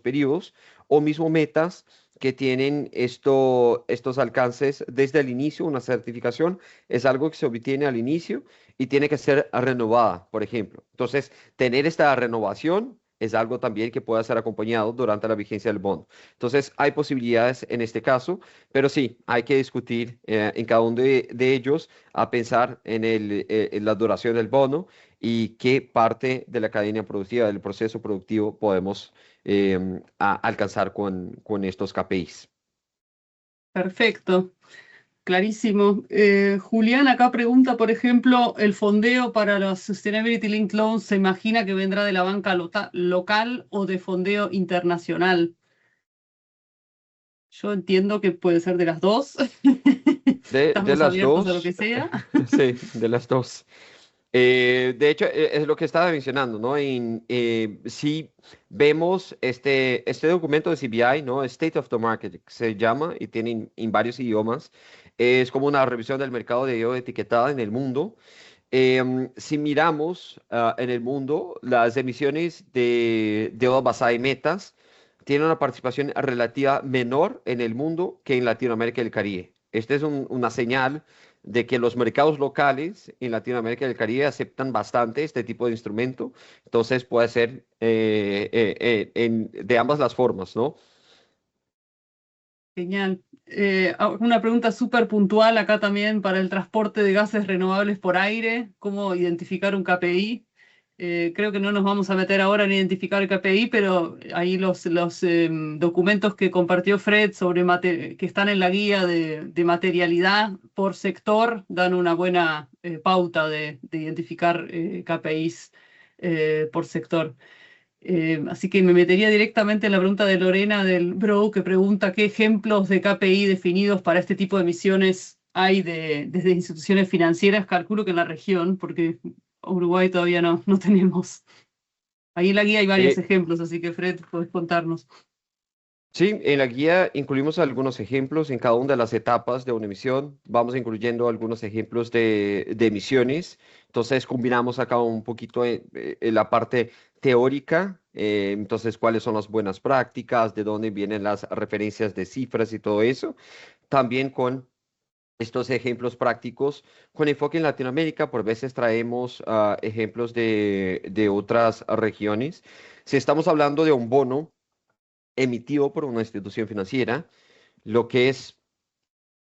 periodos, o mismo metas que tienen estos alcances desde el inicio. Una certificación es algo que se obtiene al inicio y tiene que ser renovada, por ejemplo. Entonces, tener esta renovación es algo también que puede ser acompañado durante la vigencia del bono. Entonces, hay posibilidades en este caso, pero sí, hay que discutir en cada uno de ellos, a pensar en la duración del bono y qué parte de la cadena productiva, del proceso productivo, podemos alcanzar con estos KPIs. Perfecto. Clarísimo. Julián acá pregunta, por ejemplo, ¿el fondeo para los Sustainability Linked Loans se imagina que vendrá de la banca local o de fondeo internacional? Yo entiendo que puede ser de las dos. De Estamos las abiertos a lo dos, que sea. sí, de las dos. De hecho, es lo que estaba mencionando, ¿no? Si vemos este documento de CBI, ¿no? State of the Market se llama y tiene en varios idiomas. Es como una revisión del mercado de etiquetada en el mundo. Si miramos en el mundo, las emisiones de deuda basada en metas tienen una participación relativa menor en el mundo que en Latinoamérica y el Caribe. Esta es una señal de que los mercados locales en Latinoamérica y el Caribe aceptan bastante este tipo de instrumento. Entonces puede ser de ambas las formas, ¿no? Genial. Una pregunta súper puntual acá también para el transporte de gases renovables por aire. ¿Cómo identificar un KPI? Creo que no nos vamos a meter ahora en identificar el KPI, pero ahí los documentos que compartió Fred sobre que están en la guía de materialidad por sector dan una buena pauta de identificar KPIs por sector. Así que me metería directamente en la pregunta de Lorena del Bro, que pregunta qué ejemplos de KPI definidos para este tipo de emisiones hay desde instituciones financieras. Calculo que en la región, porque Uruguay todavía no tenemos. Ahí en la guía hay varios Eh, ejemplos, así que Fred, puedes contarnos. Sí, en la guía incluimos algunos ejemplos en cada una de las etapas de una emisión. Vamos incluyendo algunos ejemplos de emisiones. Entonces combinamos acá un poquito en la parte teórica. Entonces, cuáles son las buenas prácticas, de dónde vienen las referencias de cifras y todo eso. También con estos ejemplos prácticos con enfoque en Latinoamérica. Por veces traemos ejemplos de otras regiones. Si estamos hablando de un bono emitido por una institución financiera, lo que es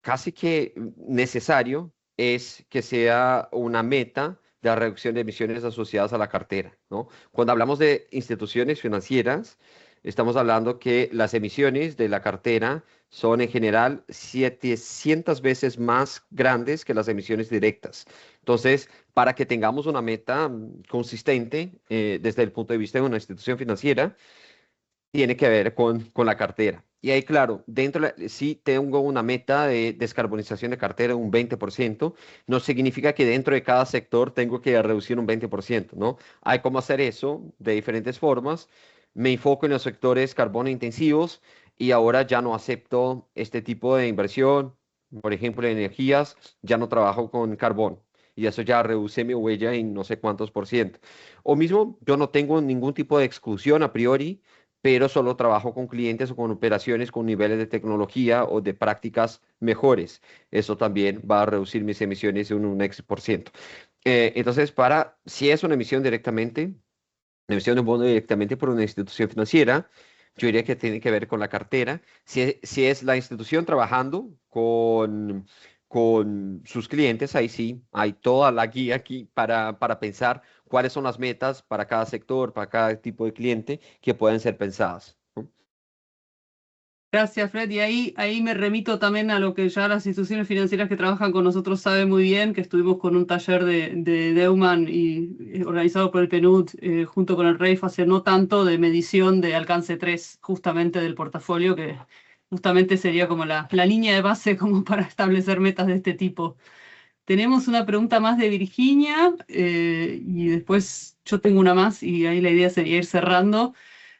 casi que necesario es que sea una meta de la reducción de emisiones asociadas a la cartera, ¿no? Cuando hablamos de instituciones financieras, estamos hablando que las emisiones de la cartera son en general 700 veces más grandes que las emisiones directas. Entonces, para que tengamos una meta consistente desde el punto de vista de una institución financiera, tiene que ver con la cartera. Y ahí, claro, si tengo una meta de descarbonización de cartera de un 20%, no significa que dentro de cada sector tengo que reducir un 20%, ¿no? Hay cómo hacer eso de diferentes formas. Me enfoco en los sectores carbono intensivos y ahora ya no acepto este tipo de inversión. Por ejemplo, en energías, ya no trabajo con carbón. Y eso ya reduce mi huella en no sé cuántos por ciento. O mismo, yo no tengo ningún tipo de exclusión a priori, pero solo trabajo con clientes o con operaciones con niveles de tecnología o de prácticas mejores. Eso también va a reducir mis emisiones en un X%. Entonces, si es una emisión directamente, una emisión de un bono directamente por una institución financiera, yo diría que tiene que ver con la cartera. Si es la institución trabajando con sus clientes, ahí sí, hay toda la guía aquí para pensar cuáles son las metas para cada sector, para cada tipo de cliente que pueden ser pensadas, ¿no? Gracias, Fred. Y ahí me remito también a lo que ya las instituciones financieras que trabajan con nosotros saben muy bien, que estuvimos con un taller de Deuman y organizado por el PNUD junto con el REIF hace no tanto de medición de alcance 3 justamente del portafolio, que justamente sería como la línea de base como para establecer metas de este tipo. Tenemos una pregunta más de Virginia y después yo tengo una más y ahí la idea sería ir cerrando.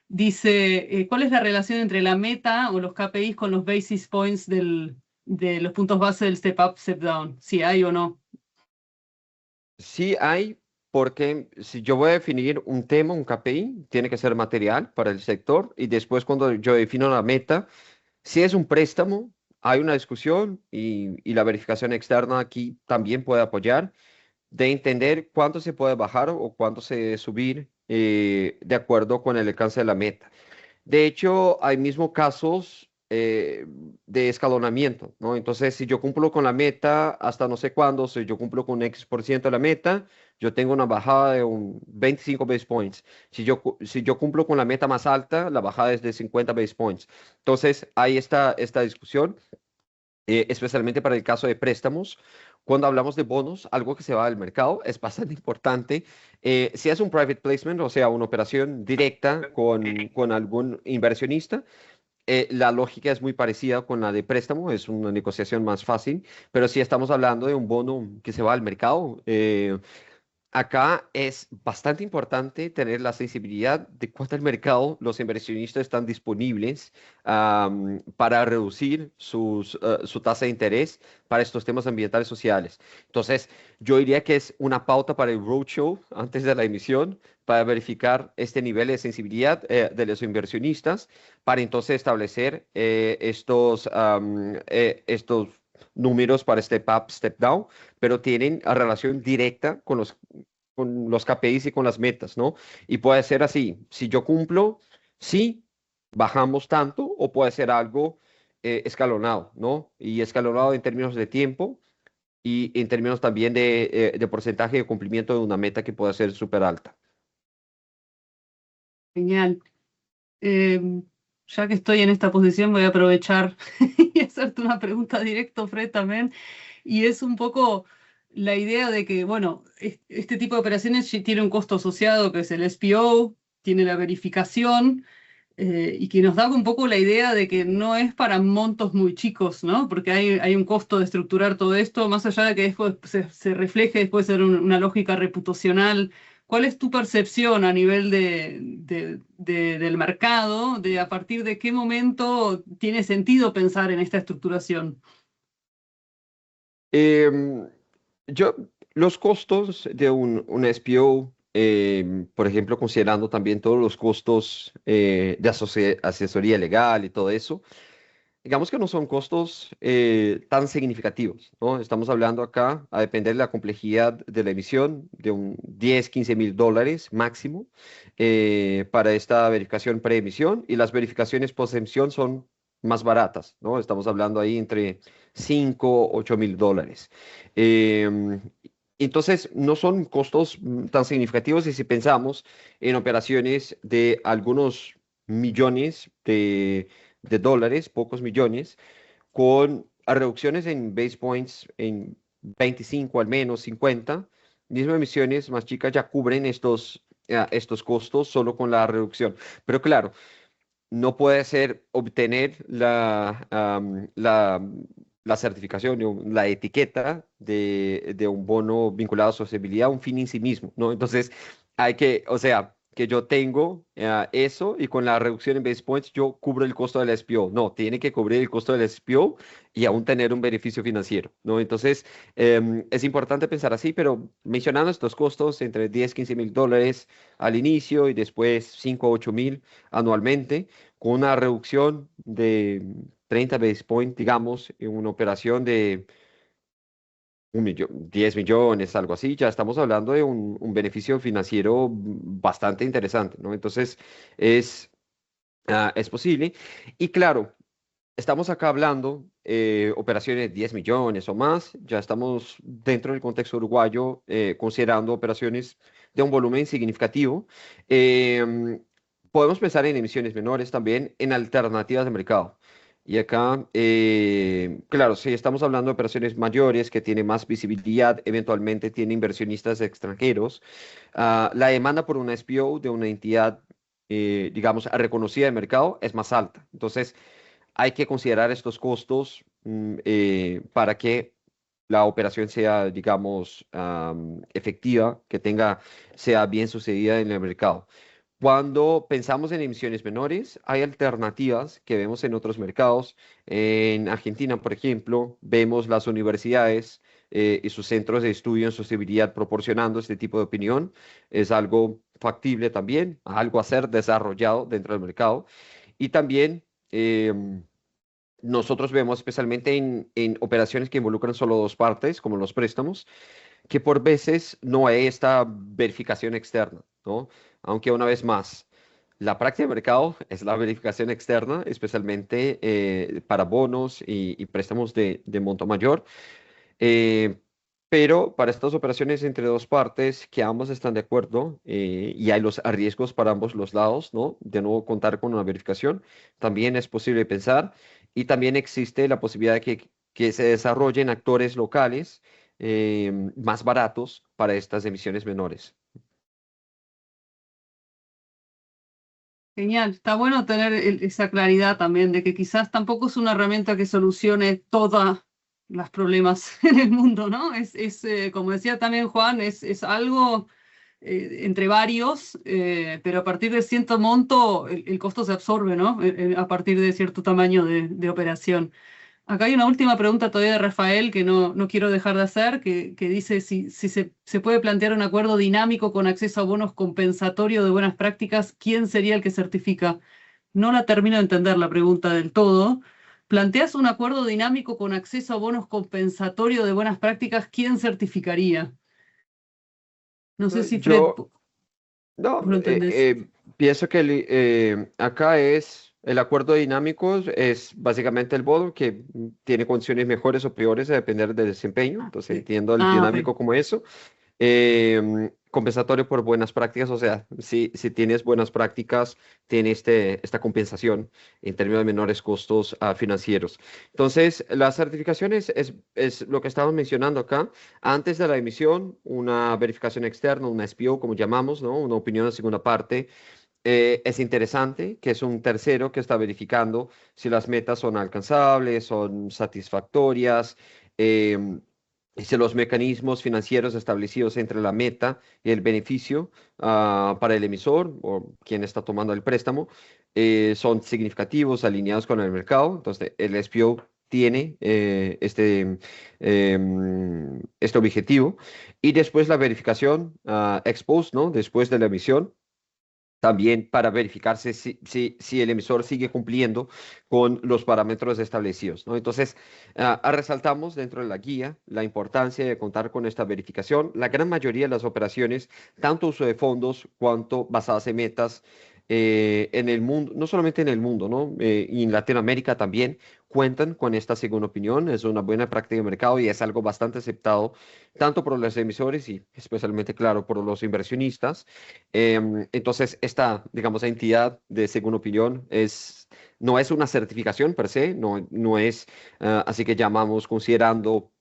Dice, ¿cuál es la relación entre la meta o los KPIs con los basis points de los puntos base del step up, step down? Si hay o no. Sí hay, porque si yo voy a definir un tema, un KPI, tiene que ser material para el sector y después cuando yo defino la meta, si es un préstamo, hay una discusión y la verificación externa aquí también puede apoyar de entender cuánto se puede bajar o cuánto se debe subir de acuerdo con el alcance de la meta. De hecho, hay mismo casos de escalonamiento, ¿no? Entonces, si yo cumplo con la meta hasta no sé cuándo, si yo cumplo con X% de la meta, yo tengo una bajada de un 25 base points. Si yo cumplo con la meta más alta, la bajada es de 50 base points. Entonces, ahí está esta discusión especialmente para el caso de préstamos. Cuando hablamos de bonos, algo que se va del mercado es bastante importante. Si es un private placement, o sea, una operación directa con algún inversionista, la lógica es muy parecida con la de préstamo, es una negociación más fácil, pero si estamos hablando de un bono que se va al mercado, acá es bastante importante tener la sensibilidad de cuánto el mercado, los inversionistas están disponibles para reducir su tasa de interés para estos temas ambientales sociales. Entonces, yo diría que es una pauta para el roadshow antes de la emisión para verificar este nivel de sensibilidad de los inversionistas para entonces establecer estos números para step up, step down, pero tienen relación directa con los KPIs y con las metas, ¿no? Y puede ser así, si yo cumplo, sí, bajamos tanto, o puede ser algo escalonado, ¿no? Y escalonado en términos de tiempo y en términos también de porcentaje de cumplimiento de una meta que pueda ser súper alta. Genial. Ya que estoy en esta posición, voy a aprovechar y hacerte una pregunta directa, Fred, también. Y es un poco la idea de que, bueno, este tipo de operaciones tiene un costo asociado, que es el SPO, tiene la verificación, y que nos da un poco la idea de que no es para montos muy chicos, ¿no? Porque hay un costo de estructurar todo esto, más allá de que después se refleje después en una lógica reputacional. ¿Cuál es tu percepción a nivel del mercado, de a partir de qué momento tiene sentido pensar en esta estructuración? Em, yo, los costos de un SPO, por ejemplo, considerando también todos los costos de asesoría legal y todo eso, digamos que no son costos tan significativos, ¿no? Estamos hablando acá, a depender de la complejidad de la emisión, de un 10, 15 mil dólares máximo para esta verificación preemisión y las verificaciones post-emisión son más baratas, ¿no? Estamos hablando ahí entre 5, 8 mil dólares. Em, entonces, no son costos tan significativos y si pensamos en operaciones de algunos millones de dólares, pocos millones, con reducciones en base points en 25 al menos 50, mismas emisiones más chicas ya cubren estos costos solo con la reducción. Pero claro, no puede ser obtener la certificación, la etiqueta de un bono vinculado a sostenibilidad, un fin en sí mismo, ¿no? Entonces, hay que, o sea, que yo tengo eso y con la reducción en base points yo cubro el costo del SPO. No, tiene que cubrir el costo del SPO y aún tener un beneficio financiero, ¿no? Entonces, es importante pensar así, pero mencionando estos costos entre 10, 15 mil dólares al inicio y después 5 a 8 mil anualmente, con una reducción de 30 base points, digamos, en una operación de 10 millones, algo así, ya estamos hablando de un beneficio financiero bastante interesante, ¿no? Entonces, es posible. Y claro, estamos acá hablando operaciones de 10 millones o más, ya estamos dentro del contexto uruguayo considerando operaciones de un volumen significativo. Em, Podemos pensar en emisiones menores también, en alternativas de mercado. Y acá, claro, si estamos hablando de operaciones mayores que tienen más visibilidad, eventualmente tiene inversionistas extranjeros, la demanda por una SPO de una entidad, digamos, reconocida de mercado es más alta. Entonces, hay que considerar estos costos para que la operación sea, digamos, efectiva, sea bien sucedida en el mercado. Cuando pensamos en emisiones menores, hay alternativas que vemos en otros mercados. En Argentina, por ejemplo, vemos las universidades y sus centros de estudio en sostenibilidad proporcionando este tipo de opinión. Es algo factible también, algo a ser desarrollado dentro del mercado. Y también nosotros vemos especialmente en operaciones que involucran solo dos partes, como los préstamos, que por veces no hay esta verificación externa, ¿no? Aunque una vez más, la práctica de mercado es la verificación externa, especialmente para bonos y préstamos de monto mayor. Eh, pero para estas operaciones entre dos partes que ambos están de acuerdo y hay los riesgos para ambos los lados, ¿no? De nuevo contar con una verificación, también es posible pensar y también existe la posibilidad de que se desarrollen actores locales más baratos para estas emisiones menores. Genial, está bueno tener esa claridad también de que quizás tampoco es una herramienta que solucione todos los problemas en el mundo, ¿no? Como decía también Juan, es algo entre varios, pero a partir de cierto monto el costo se absorbe, ¿no? A partir de cierto tamaño de operación. Acá hay una última pregunta todavía de Rafael que no quiero dejar de hacer, que dice si se puede plantear un acuerdo dinámico con acceso a bonos compensatorios de buenas prácticas, ¿quién sería el que certifica? No la termino de entender la pregunta del todo. ¿Planteas un acuerdo dinámico con acceso a bonos compensatorios de buenas prácticas? ¿Quién certificaría? No sé si Fred, Yo, no, ¿vos lo entendés? pienso que acá el acuerdo dinámico es básicamente el bono que tiene condiciones mejores o peores a depender del desempeño. Entonces Sí. entiendo el Ok. dinámico como eso. Compensatorio por buenas prácticas, o sea, si tienes buenas prácticas, tienes esta compensación en términos de menores costos financieros. Entonces, las certificaciones es lo que estamos mencionando acá. Antes de la emisión, una verificación externa, una SPO, como llamamos, ¿no? Una opinión de segunda parte. Es interesante que es un tercero que está verificando si las metas son alcanzables, son satisfactorias. em, y si los mecanismos financieros establecidos entre la meta y el beneficio para el emisor o quien está tomando el préstamo son significativos, alineados con el mercado. Entonces, el SPO tiene este objetivo. Y después la verificación ex post, ¿no? Después de la emisión también para verificarse si el emisor sigue cumpliendo con los parámetros establecidos, ¿no? Entonces, resaltamos dentro de la guía la importancia de contar con esta verificación. La gran mayoría de las operaciones, tanto uso de fondos cuanto basadas en metas, en el mundo, no solamente en el mundo, ¿no? Y en Latinoamérica también cuentan con esta segunda opinión. Es una buena práctica de mercado y es algo bastante aceptado tanto por los emisores y especialmente, claro, por los inversionistas. Entonces, esta, digamos, entidad de segunda opinión no es una certificación per se, no es, así que llamamos considerando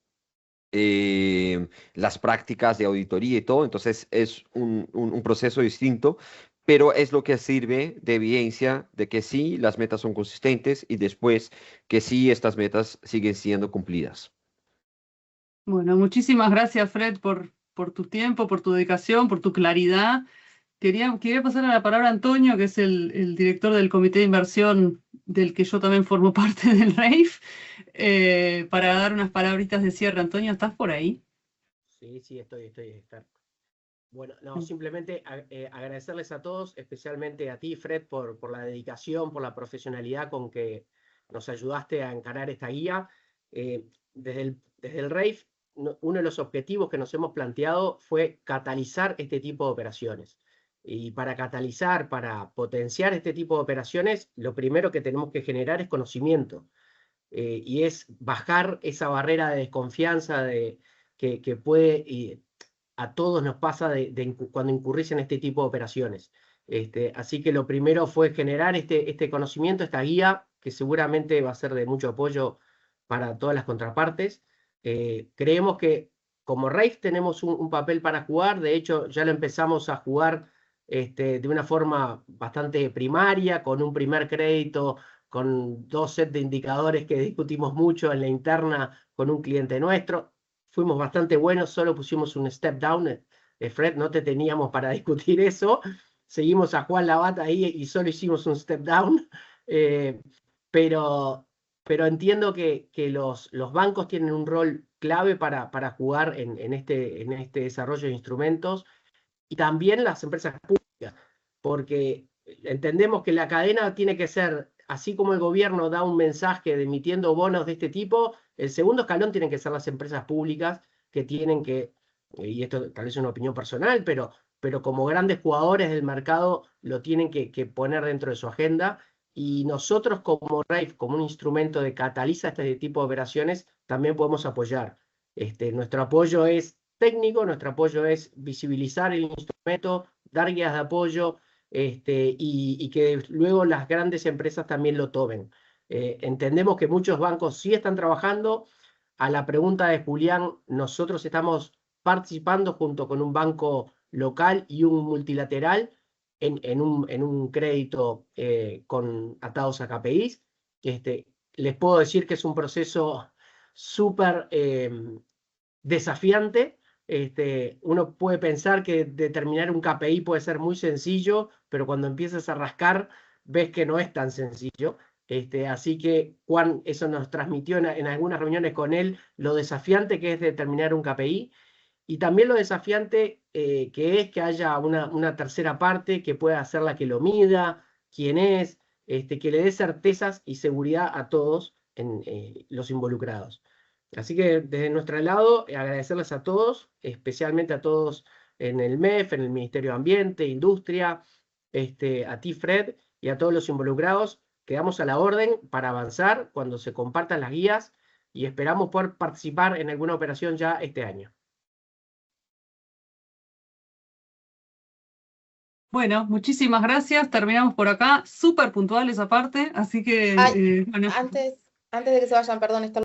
las prácticas de auditoría y todo, entonces es un proceso distinto, pero es lo que sirve de evidencia de que sí, las metas son consistentes y después que sí, estas metas siguen siendo cumplidas. Bueno, muchísimas gracias, Fred, por tu tiempo, por tu dedicación, por tu claridad. Quería pasar a la palabra a Antonio, que es el director del comité de inversión del que yo también formo parte del RAIF, para dar unas palabritas de cierre. Antonio, ¿estás por ahí? Sí, sí, estoy, Esther. Bueno, no, simplemente agradecerles a todos, especialmente a ti, Fred, por la dedicación, por la profesionalidad con que nos ayudaste a encarar esta guía. Desde el RAIF, uno de los objetivos que nos hemos planteado fue catalizar este tipo de operaciones. Y para catalizar, para potenciar este tipo de operaciones, lo primero que tenemos que generar es conocimiento. Y es bajar esa barrera de desconfianza que puede, a todos nos pasa cuando incurrís en este tipo de operaciones. Así que lo primero fue generar este conocimiento, esta guía, que seguramente va a ser de mucho apoyo para todas las contrapartes. Creemos que como RAIF tenemos un papel para jugar, de hecho ya lo empezamos a jugar de una forma bastante primaria, con un primer crédito, con 2 sets de indicadores que discutimos mucho en la interna con un cliente nuestro. fuimos bastante buenos, solo pusimos un step down. Fred, no te teníamos para discutir eso. Seguimos a Juan Labat ahí y solo hicimos un step down. Pero entiendo que los bancos tienen un rol clave para jugar en este desarrollo de instrumentos, y también las empresas públicas, porque entendemos que la cadena tiene que ser, así como el gobierno da un mensaje de emitiendo bonos de este tipo, el segundo escalón tienen que ser las empresas públicas, que tienen que, y esto tal vez es una opinión personal, pero como grandes jugadores del mercado lo tienen que poner dentro de su agenda, y nosotros como RAIF, como un instrumento de cataliza este tipo de operaciones, también podemos apoyar. Nuestro apoyo es técnico, nuestro apoyo es visibilizar el instrumento, dar guías de apoyo, y que luego las grandes empresas también lo tomen. Entendemos que muchos bancos sí están trabajando. A la pregunta de Julián, nosotros estamos participando junto con un banco local y un multilateral en un crédito atados a KPIs. Les puedo decir que es un proceso súper desafiante. Uno puede pensar que determinar un KPI puede ser muy sencillo, pero cuando empiezas a rascar ves que no es tan sencillo. Así que Juan eso nos transmitió en algunas reuniones con él, lo desafiante que es determinar un KPI, y también lo desafiante que es que haya una tercera parte que pueda ser la que lo mida, quién es, que le dé certezas y seguridad a todos los involucrados. Así que desde nuestro lado, agradecerles a todos, especialmente a todos en el MEF, en el Ministerio de Ambiente, Industria, a ti, Fred, y a todos los involucrados. Quedamos a la orden para avanzar cuando se compartan las guías, y esperamos poder participar en alguna operación ya este año. Bueno, muchísimas gracias. Terminamos por acá. Súper puntuales aparte, así que, Ay, bueno. antes de que se vayan, perdón, esto